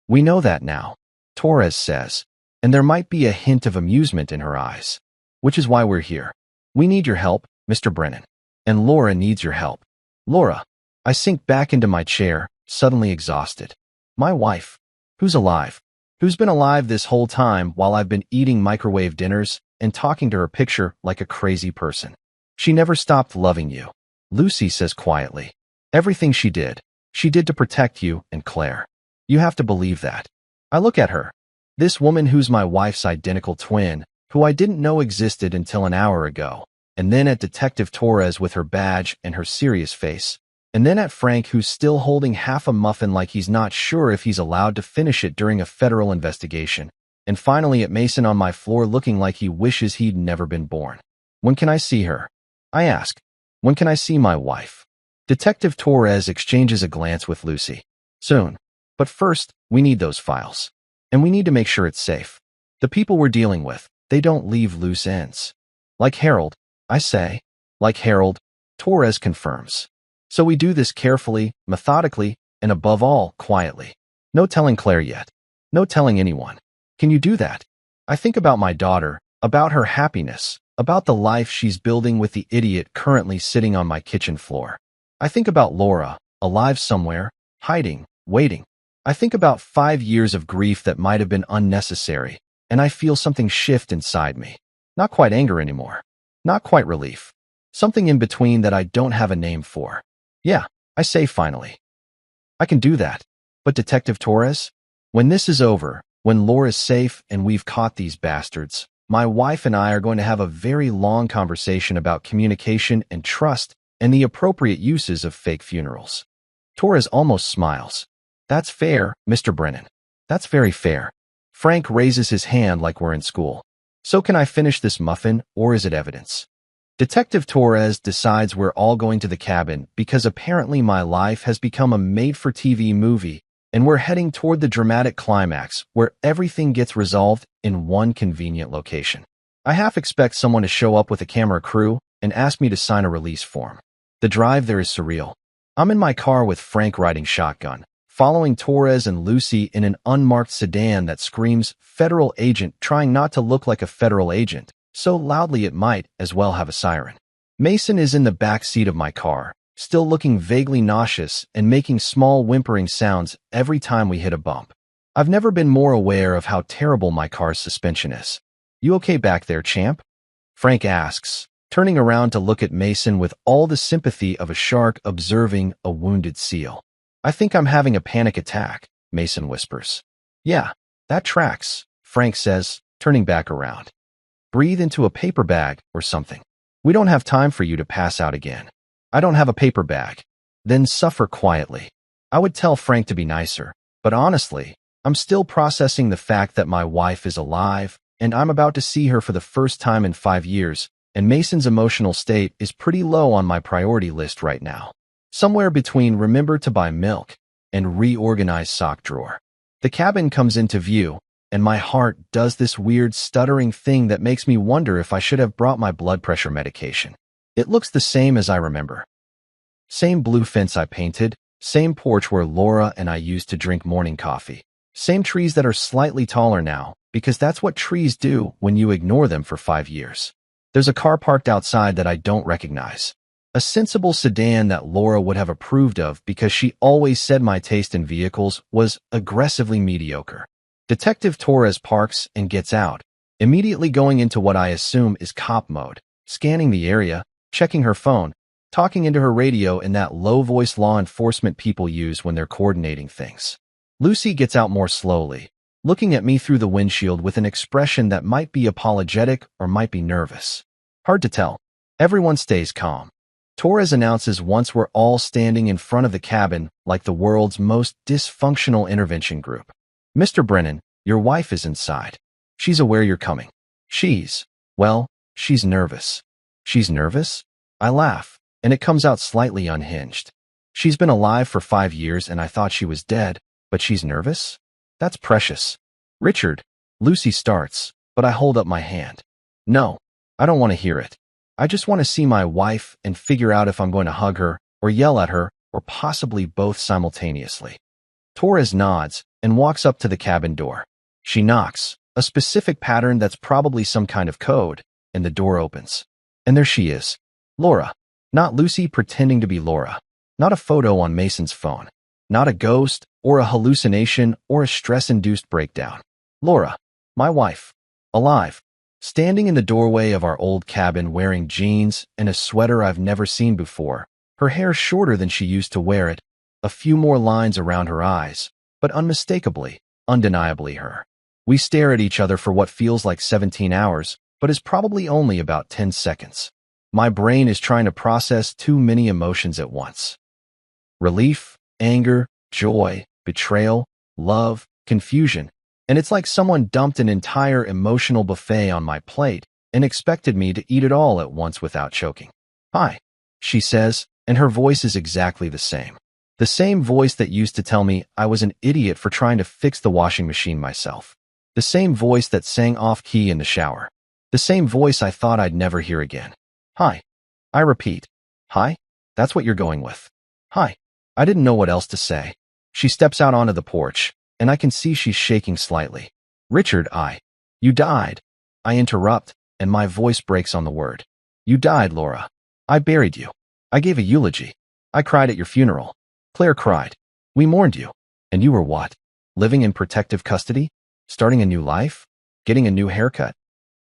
We know that now, Torres says, and there might be a hint of amusement in her eyes, which is why we're here. We need your help, Mr. Brennan. And Laura needs your help. Laura. I sink back into my chair, suddenly exhausted. My wife. Who's alive? Who's been alive this whole time while I've been eating microwave dinners and talking to her picture like a crazy person? She never stopped loving you, Lucy says quietly. Everything she did to protect you and Claire. You have to believe that. I look at her. This woman who's my wife's identical twin, who I didn't know existed until an hour ago. And then at Detective Torres with her badge and her serious face. And then at Frank who's still holding half a muffin like he's not sure if he's allowed to finish it during a federal investigation. And finally at Mason on my floor looking like he wishes he'd never been born. When can I see her? I ask. When can I see my wife? Detective Torres exchanges a glance with Lucy. Soon. But first, we need those files. And we need to make sure it's safe. The people we're dealing with, they don't leave loose ends. Like Harold, I say. Like Harold, Torres confirms. So we do this carefully, methodically, and above all, quietly. No telling Claire yet. No telling anyone. Can you do that? I think about my daughter, about her happiness, about the life she's building with the idiot currently sitting on my kitchen floor. I think about Laura, alive somewhere, hiding, waiting. I think about 5 years of grief that might have been unnecessary, and I feel something shift inside me. Not quite anger anymore. Not quite relief. Something in between that I don't have a name for. Yeah, I say finally. I can do that. But Detective Torres? When this is over, when Laura's safe and we've caught these bastards, my wife and I are going to have a very long conversation about communication and trust and the appropriate uses of fake funerals. Torres almost smiles. That's fair, Mr. Brennan. That's very fair. Frank raises his hand like we're in school. So can I finish this muffin, or is it evidence? Detective Torres decides we're all going to the cabin because apparently my life has become a made-for-TV movie, and we're heading toward the dramatic climax where everything gets resolved in one convenient location. I half expect someone to show up with a camera crew and ask me to sign a release form. The drive there is surreal. I'm in my car with Frank riding shotgun, following Torres and Lucy in an unmarked sedan that screams federal agent, trying not to look like a federal agent, so loudly it might as well have a siren. Mason is in the back seat of my car, still looking vaguely nauseous and making small whimpering sounds every time we hit a bump. I've never been more aware of how terrible my car's suspension is. You okay back there, champ? Frank asks, turning around to look at Mason with all the sympathy of a shark observing a wounded seal. I think I'm having a panic attack, Mason whispers. Yeah, that tracks, Frank says, turning back around. Breathe into a paper bag or something. We don't have time for you to pass out again. I don't have a paper bag. Then suffer quietly. I would tell Frank to be nicer, but honestly, I'm still processing the fact that my wife is alive, and I'm about to see her for the first time in 5 years, and Mason's emotional state is pretty low on my priority list right now. Somewhere between remember to buy milk and reorganize sock drawer. The cabin comes into view, and my heart does this weird stuttering thing that makes me wonder if I should have brought my blood pressure medication. It looks the same as I remember. Same blue fence I painted, same porch where Laura and I used to drink morning coffee. Same trees that are slightly taller now, because that's what trees do when you ignore them for 5 years. There's a car parked outside that I don't recognize. A sensible sedan that Laura would have approved of because she always said my taste in vehicles was aggressively mediocre. Detective Torres parks and gets out, immediately going into what I assume is cop mode, scanning the area, checking her phone, talking into her radio in that low-voice law enforcement people use when they're coordinating things. Lucy gets out more slowly, looking at me through the windshield with an expression that might be apologetic or might be nervous. Hard to tell. Everyone stays calm. Torres announces once we're all standing in front of the cabin like the world's most dysfunctional intervention group. Mr. Brennan, your wife is inside. She's aware you're coming. She's nervous. She's nervous? I laugh, and it comes out slightly unhinged. She's been alive for 5 years and I thought she was dead, but she's nervous? That's precious. Richard, Lucy starts, but I hold up my hand. No, I don't want to hear it. I just want to see my wife and figure out if I'm going to hug her or yell at her or possibly both simultaneously. Torres nods and walks up to the cabin door. She knocks, a specific pattern that's probably some kind of code, and the door opens. And there she is. Laura. Not Lucy pretending to be Laura. Not a photo on Mason's phone. Not a ghost or a hallucination or a stress-induced breakdown. Laura, my wife. Alive. Standing in the doorway of our old cabin wearing jeans and a sweater I've never seen before, her hair shorter than she used to wear it, a few more lines around her eyes, but unmistakably, undeniably her. We stare at each other for what feels like 17 hours, but is probably only about 10 seconds. My brain is trying to process too many emotions at once. Relief, anger, joy, betrayal, love, confusion, and it's like someone dumped an entire emotional buffet on my plate and expected me to eat it all at once without choking. "Hi," she says, and her voice is exactly the same. The same voice that used to tell me I was an idiot for trying to fix the washing machine myself. The same voice that sang off-key in the shower. The same voice I thought I'd never hear again. "Hi." I repeat. "Hi? That's what you're going with." "Hi." I didn't know what else to say. She steps out onto the porch, and I can see she's shaking slightly. "Richard, You died." I interrupt, and my voice breaks on the word. "You died, Laura. I buried you. I gave a eulogy. I cried at your funeral. Claire cried. We mourned you. And you were what? Living in protective custody? Starting a new life? Getting a new haircut?"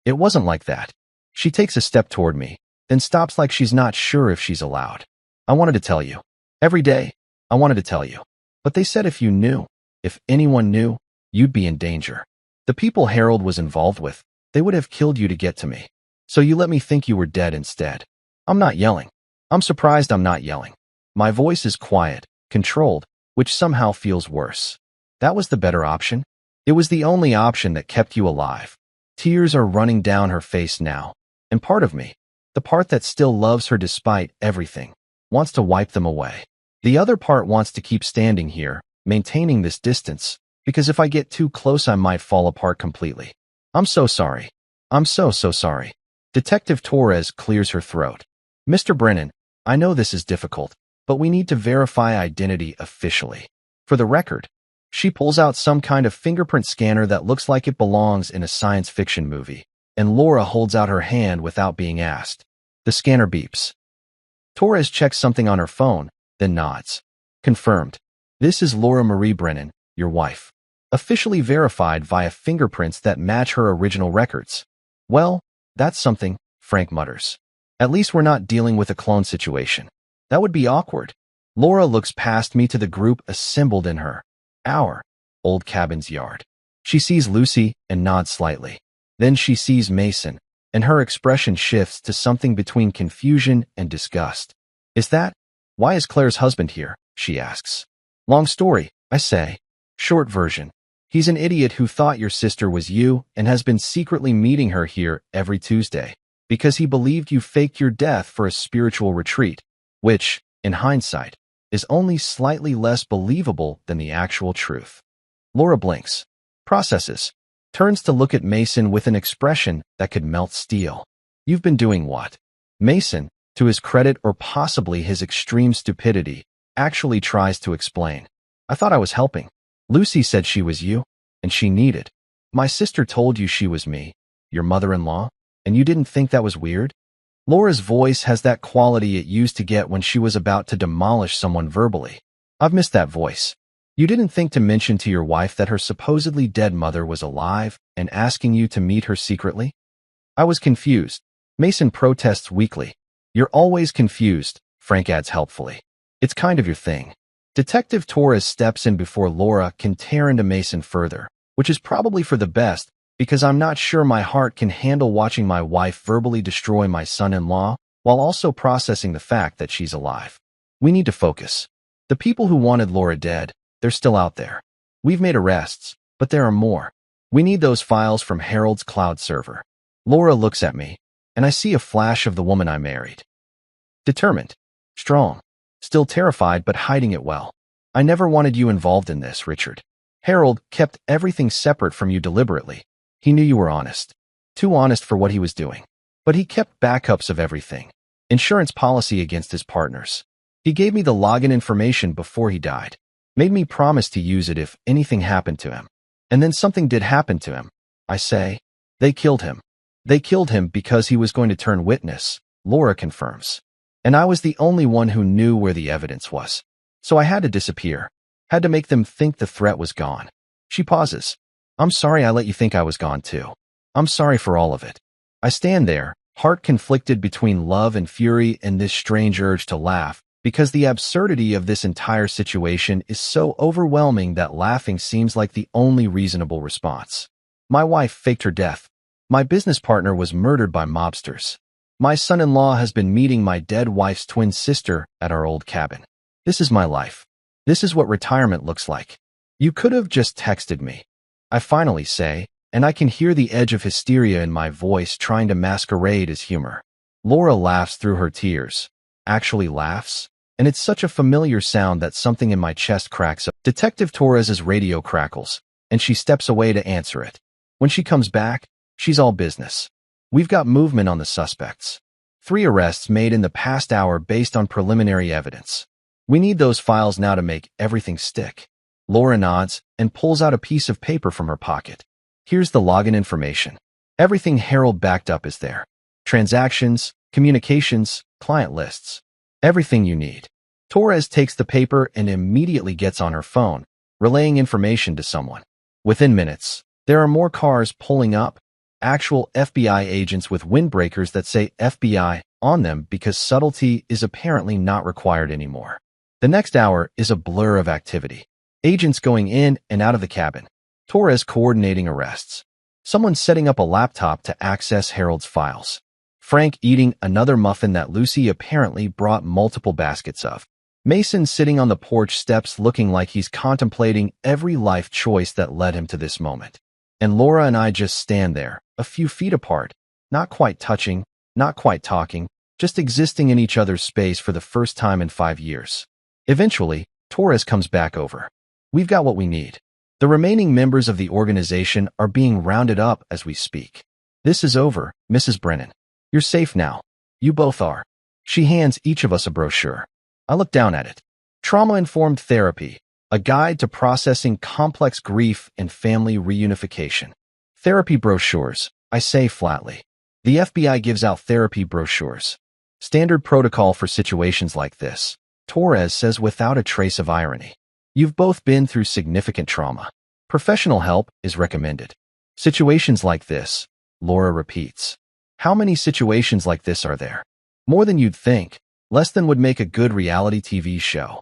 It wasn't like that. She takes a step toward me, then stops like she's not sure if she's allowed. "I wanted to tell you. Every day, I wanted to tell you. But they said if you knew, if anyone knew, you'd be in danger. The people Harold was involved with, they would have killed you to get to me. So you let me think you were dead instead." I'm not yelling. I'm surprised I'm not yelling. My voice is quiet, controlled, which somehow feels worse. That was the better option. It was the only option that kept you alive. Tears are running down her face now, and part of me, the part that still loves her despite everything, wants to wipe them away. The other part wants to keep standing here, maintaining this distance, because if I get too close I might fall apart completely. "I'm so sorry. I'm so sorry." Detective Torres clears her throat. "Mr. Brennan, I know this is difficult, but we need to verify identity officially. For the record." She pulls out some kind of fingerprint scanner that looks like it belongs in a science fiction movie, and Laura holds out her hand without being asked. The scanner beeps. Torres checks something on her phone, then nods. "Confirmed. This is Laura Marie Brennan, your wife. Officially verified via fingerprints that match her original records." "Well, that's something," Frank mutters. "At least we're not dealing with a clone situation. That would be awkward." Laura looks past me to the group assembled in our old cabin's yard. She sees Lucy and nods slightly. Then she sees Mason, and her expression shifts to something between confusion and disgust. Why is Claire's husband here?" she asks. "Long story," I say. "Short version. He's an idiot who thought your sister was you and has been secretly meeting her here every Tuesday because he believed you faked your death for a spiritual retreat, which, in hindsight, is only slightly less believable than the actual truth." Laura blinks, processes, turns to look at Mason with an expression that could melt steel. "You've been doing what?" Mason, to his credit or possibly his extreme stupidity, actually tries to explain. "I thought I was helping. Lucy said she was you, and she needed. My sister told you she was me, your mother-in-law, and you didn't think that was weird?" Laura's voice has that quality it used to get when she was about to demolish someone verbally. "I've missed that voice. You didn't think to mention to your wife that her supposedly dead mother was alive and asking you to meet her secretly?" "I was confused." Mason protests weakly. "You're always confused," Frank adds helpfully. "It's kind of your thing." Detective Torres steps in before Laura can tear into Mason further, which is probably for the best, because I'm not sure my heart can handle watching my wife verbally destroy my son-in-law while also processing the fact that she's alive. We need to focus. The people who wanted Laura dead, they're still out there. We've made arrests, but there are more. We need those files from Harold's cloud server. Laura looks at me, and I see a flash of the woman I married. Determined, strong, still terrified but hiding it well. "I never wanted you involved in this, Richard. Harold kept everything separate from you deliberately. He knew you were honest. Too honest for what he was doing. But he kept backups of everything. Insurance policy against his partners. He gave me the login information before he died. Made me promise to use it if anything happened to him. And then something did happen to him. I say, they killed him. They killed him because he was going to turn witness," Laura confirms. "And I was the only one who knew where the evidence was. So I had to disappear. Had to make them think the threat was gone." She pauses. "I'm sorry I let you think I was gone too. I'm sorry for all of it." I stand there, heart conflicted between love and fury and this strange urge to laugh, because the absurdity of this entire situation is so overwhelming that laughing seems like the only reasonable response. My wife faked her death. My business partner was murdered by mobsters. My son-in-law has been meeting my dead wife's twin sister at our old cabin. This is my life. This is what retirement looks like. You could have just texted me. I finally say, and I can hear the edge of hysteria in my voice trying to masquerade as humor. Laura laughs through her tears. Actually laughs? And it's such a familiar sound that something in my chest cracks up. Detective Torres's radio crackles, and she steps away to answer it. When she comes back, she's all business. We've got movement on the suspects. 3 arrests made in the past hour based on preliminary evidence. We need those files now to make everything stick. Laura nods and pulls out a piece of paper from her pocket. Here's the login information. Everything Harold backed up is there. Transactions, communications, client lists. Everything you need. Torres takes the paper and immediately gets on her phone, relaying information to someone. Within minutes, there are more cars pulling up, actual FBI agents with windbreakers that say FBI on them because subtlety is apparently not required anymore. The next hour is a blur of activity. Agents going in and out of the cabin. Torres coordinating arrests. Someone setting up a laptop to access Harold's files. Frank eating another muffin that Lucy apparently brought multiple baskets of. Mason sitting on the porch steps looking like he's contemplating every life choice that led him to this moment. And Laura and I just stand there, a few feet apart, not quite touching, not quite talking, just existing in each other's space for the first time in 5 years. Eventually, Torres comes back over. We've got what we need. The remaining members of the organization are being rounded up as we speak. This is over, Mrs. Brennan. You're safe now. You both are. She hands each of us a brochure. I look down at it. Trauma-Informed Therapy, a guide to processing complex grief and family reunification. Therapy brochures, I say flatly. The FBI gives out therapy brochures. Standard protocol for situations like this, Torres says without a trace of irony. You've both been through significant trauma. Professional help is recommended. Situations like this, Laura repeats. How many situations like this are there? More than you'd think. Less than would make a good reality TV show.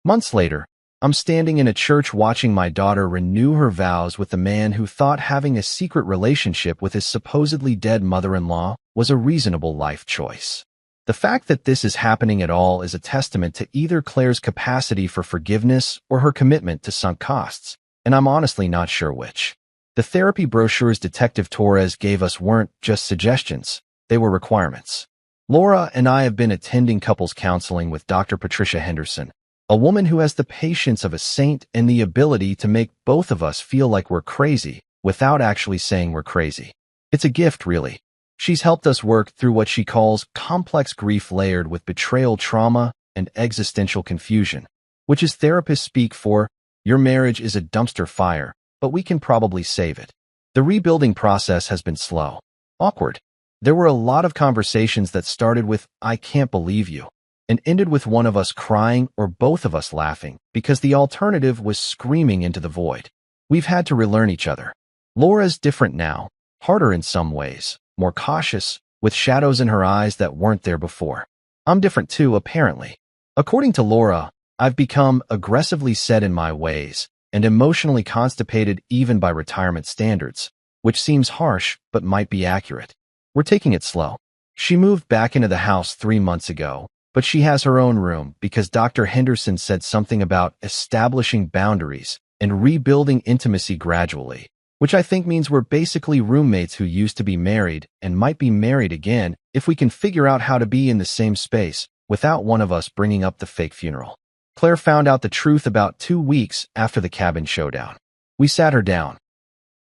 Months later, I'm standing in a church watching my daughter renew her vows with the man who thought having a secret relationship with his supposedly dead mother-in-law was a reasonable life choice. The fact that this is happening at all is a testament to either Claire's capacity for forgiveness or her commitment to sunk costs, and I'm honestly not sure which. The therapy brochures Detective Torres gave us weren't just suggestions, they were requirements. Laura and I have been attending couples counseling with Dr. Patricia Henderson, a woman who has the patience of a saint and the ability to make both of us feel like we're crazy without actually saying we're crazy. It's a gift, really. She's helped us work through what she calls complex grief layered with betrayal trauma and existential confusion, which is therapists speak for, your marriage is a dumpster fire, but we can probably save it. The rebuilding process has been slow, awkward. There were a lot of conversations that started with, I can't believe you, and ended with one of us crying or both of us laughing because the alternative was screaming into the void. We've had to relearn each other. Laura's different now, harder in some ways, more cautious, with shadows in her eyes that weren't there before. I'm different too, apparently. According to Laura, I've become aggressively set in my ways and emotionally constipated even by retirement standards, which seems harsh but might be accurate. We're taking it slow. She moved back into the house 3 months ago, but she has her own room because Dr. Henderson said something about establishing boundaries and rebuilding intimacy gradually, which I think means we're basically roommates who used to be married and might be married again if we can figure out how to be in the same space without one of us bringing up the fake funeral. Claire found out the truth about 2 weeks after the cabin showdown. We sat her down.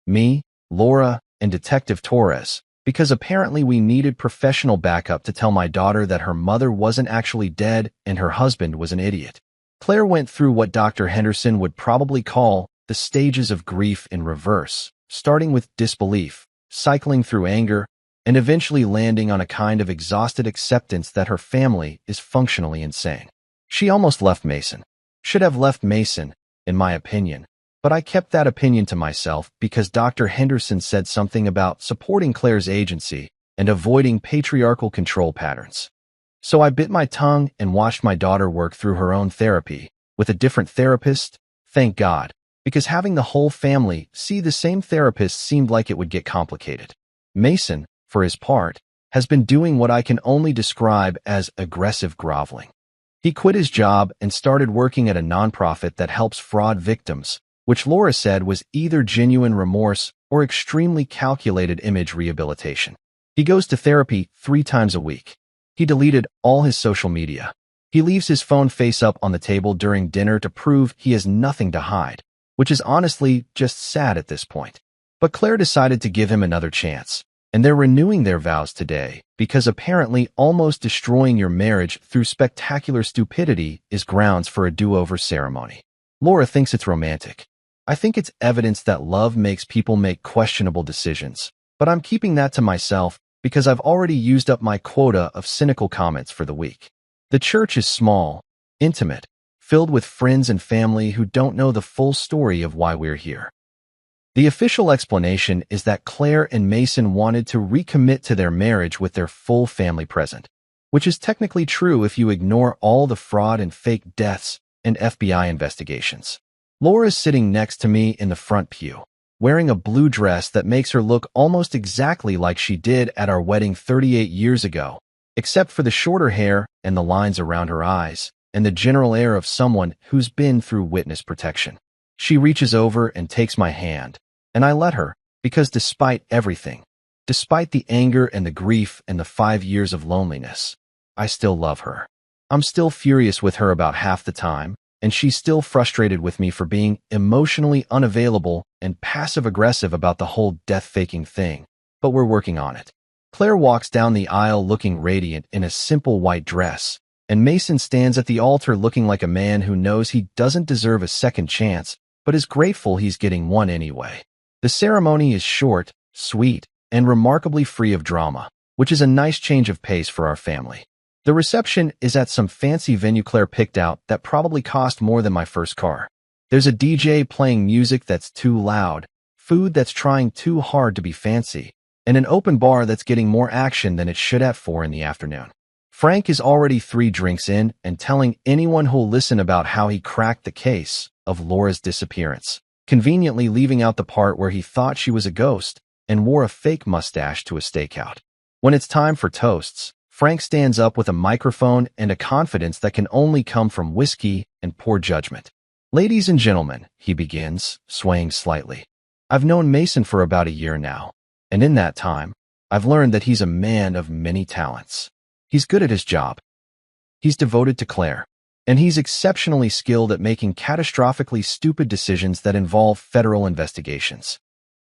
Me, Laura, and Detective Torres, because apparently we needed professional backup to tell my daughter that her mother wasn't actually dead and her husband was an idiot. Claire went through what Dr. Henderson would probably call the stages of grief in reverse, starting with disbelief, cycling through anger, and eventually landing on a kind of exhausted acceptance that her family is functionally insane. She almost left Mason. Should have left Mason, in my opinion. But I kept that opinion to myself because Dr. Henderson said something about supporting Claire's agency and avoiding patriarchal control patterns. So I bit my tongue and watched my daughter work through her own therapy with a different therapist, thank God, because having the whole family see the same therapist seemed like it would get complicated. Mason, for his part, has been doing what I can only describe as aggressive groveling. He quit his job and started working at a nonprofit that helps fraud victims, which Laura said was either genuine remorse or extremely calculated image rehabilitation. He goes to therapy 3 times a week. He deleted all his social media. He leaves his phone face up on the table during dinner to prove he has nothing to hide, which is honestly just sad at this point. But Claire decided to give him another chance, and they're renewing their vows today because apparently almost destroying your marriage through spectacular stupidity is grounds for a do-over ceremony. Laura thinks it's romantic. I think it's evidence that love makes people make questionable decisions, but I'm keeping that to myself because I've already used up my quota of cynical comments for the week. The church is small, intimate, filled with friends and family who don't know the full story of why we're here. The official explanation is that Claire and Mason wanted to recommit to their marriage with their full family present, which is technically true if you ignore all the fraud and fake deaths and FBI investigations. Laura's sitting next to me in the front pew, wearing a blue dress that makes her look almost exactly like she did at our wedding 38 years ago, except for the shorter hair and the lines around her eyes, and the general air of someone who's been through witness protection. She reaches over and takes my hand, and I let her, because despite everything, despite the anger and the grief and the 5 years of loneliness, I still love her. I'm still furious with her about half the time, and she's still frustrated with me for being emotionally unavailable and passive-aggressive about the whole death-faking thing, but we're working on it. Claire walks down the aisle looking radiant in a simple white dress, and Mason stands at the altar looking like a man who knows he doesn't deserve a second chance, but is grateful he's getting one anyway. The ceremony is short, sweet, and remarkably free of drama, which is a nice change of pace for our family. The reception is at some fancy venue Claire picked out that probably cost more than my first car. There's a DJ playing music that's too loud, food that's trying too hard to be fancy, and an open bar that's getting more action than it should at 4 in the afternoon. Frank is already 3 drinks in and telling anyone who'll listen about how he cracked the case of Laura's disappearance, conveniently leaving out the part where he thought she was a ghost and wore a fake mustache to a stakeout. When it's time for toasts, Frank stands up with a microphone and a confidence that can only come from whiskey and poor judgment. "Ladies and gentlemen," he begins, swaying slightly. "I've known Mason for about a year now, and in that time, I've learned that he's a man of many talents. He's good at his job. He's devoted to Claire, and he's exceptionally skilled at making catastrophically stupid decisions that involve federal investigations."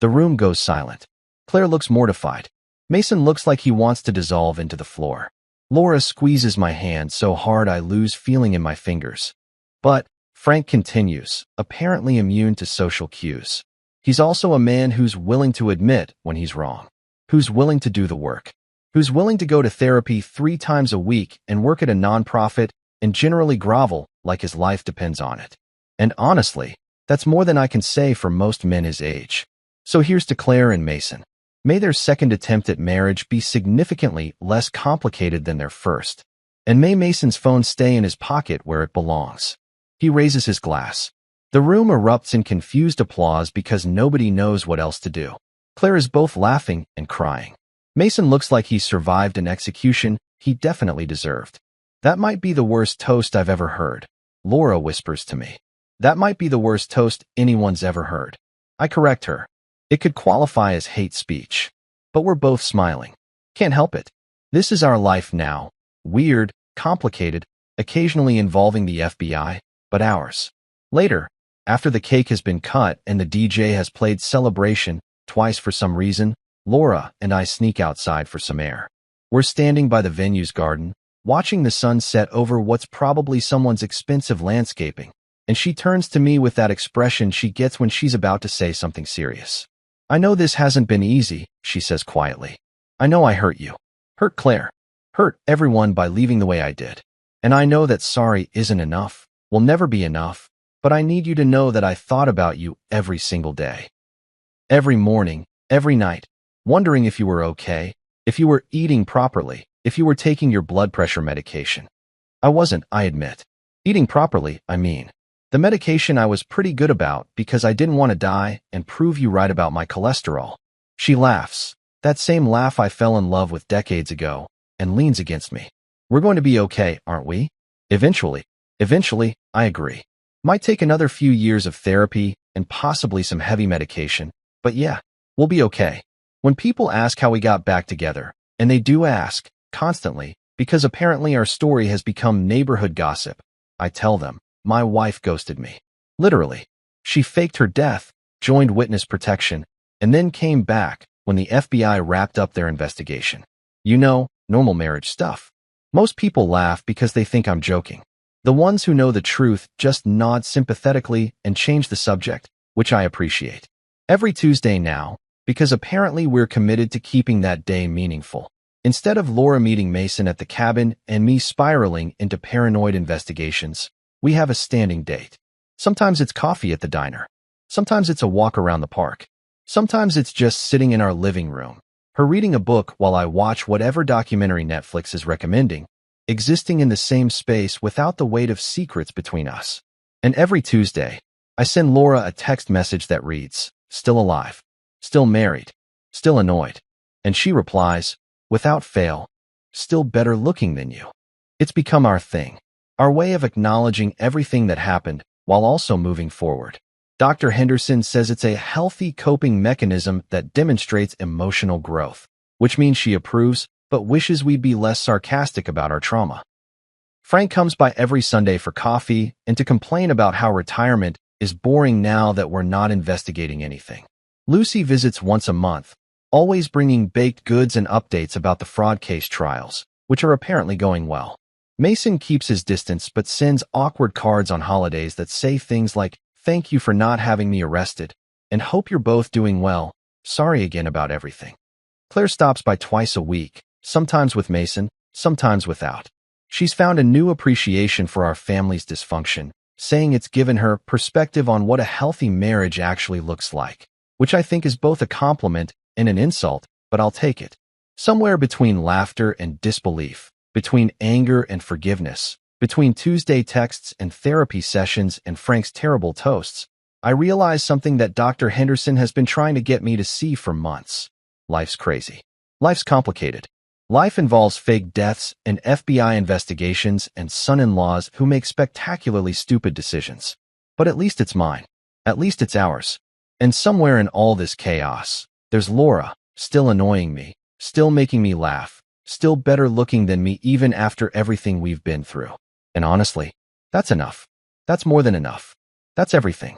The room goes silent. Claire looks mortified. Mason looks like he wants to dissolve into the floor. Laura squeezes my hand so hard I lose feeling in my fingers. But Frank continues, apparently immune to social cues. He's also a man who's willing to admit when he's wrong, who's willing to do the work, who's willing to go to therapy 3 times a week and work at a nonprofit and generally grovel like his life depends on it. And honestly, that's more than I can say for most men his age. So here's to Claire and Mason. May their second attempt at marriage be significantly less complicated than their first. And may Mason's phone stay in his pocket where it belongs. He raises his glass. The room erupts in confused applause because nobody knows what else to do. Claire is both laughing and crying. Mason looks like he's survived an execution he definitely deserved. "That might be the worst toast I've ever heard," Laura whispers to me. "That might be the worst toast anyone's ever heard." I correct her. It could qualify as hate speech. But we're both smiling. Can't help it. This is our life now. Weird, complicated, occasionally involving the FBI, but ours. Later, after the cake has been cut and the DJ has played Celebration twice for some reason, Laura and I sneak outside for some air. We're standing by the venue's garden, watching the sun set over what's probably someone's expensive landscaping, and she turns to me with that expression she gets when she's about to say something serious. "I know this hasn't been easy," she says quietly. "I know I hurt you. Hurt Claire. Hurt everyone by leaving the way I did. And I know that sorry isn't enough, will never be enough, but I need you to know that I thought about you every single day. Every morning, every night, wondering if you were okay, if you were eating properly, if you were taking your blood pressure medication. I wasn't, I admit. Eating properly, I mean. The medication I was pretty good about because I didn't want to die and prove you right about my cholesterol. She laughs, that same laugh I fell in love with decades ago, and leans against me. We're going to be okay, aren't we? Eventually. Eventually, I agree. Might take another few years of therapy and possibly some heavy medication, but yeah, we'll be okay. When people ask how we got back together, and they do ask, constantly, because apparently our story has become neighborhood gossip, I tell them, my wife ghosted me. Literally. She faked her death, joined witness protection, and then came back when the FBI wrapped up their investigation. You know, normal marriage stuff. Most people laugh because they think I'm joking. The ones who know the truth just nod sympathetically and change the subject, which I appreciate. Every Tuesday now, because apparently we're committed to keeping that day meaningful. Instead of Laura meeting Mason at the cabin and me spiraling into paranoid investigations, we have a standing date. Sometimes it's coffee at the diner. Sometimes it's a walk around the park. Sometimes it's just sitting in our living room, her reading a book while I watch whatever documentary Netflix is recommending, existing in the same space without the weight of secrets between us. And every Tuesday, I send Laura a text message that reads, "Still alive, still married, still annoyed." And she replies, without fail, "Still better looking than you." It's become our thing, our way of acknowledging everything that happened while also moving forward. Dr. Henderson says it's a healthy coping mechanism that demonstrates emotional growth, which means she approves but wishes we'd be less sarcastic about our trauma. Frank comes by every Sunday for coffee and to complain about how retirement is boring now that we're not investigating anything. Lucy visits once a month, always bringing baked goods and updates about the fraud case trials, which are apparently going well. Mason keeps his distance but sends awkward cards on holidays that say things like, "Thank you for not having me arrested," and "Hope you're both doing well, sorry again about everything." Claire stops by twice a week, sometimes with Mason, sometimes without. She's found a new appreciation for our family's dysfunction, saying it's given her perspective on what a healthy marriage actually looks like, which I think is both a compliment and an insult, but I'll take it. Somewhere between laughter and disbelief, between anger and forgiveness, between Tuesday texts and therapy sessions and Frank's terrible toasts, I realize something that Dr. Henderson has been trying to get me to see for months. Life's crazy. Life's complicated. Life involves fake deaths and FBI investigations and son-in-laws who make spectacularly stupid decisions. But at least it's mine. At least it's ours. And somewhere in all this chaos, there's Laura, still annoying me, still making me laugh, still better looking than me even after everything we've been through. And honestly, that's enough. That's more than enough. That's everything.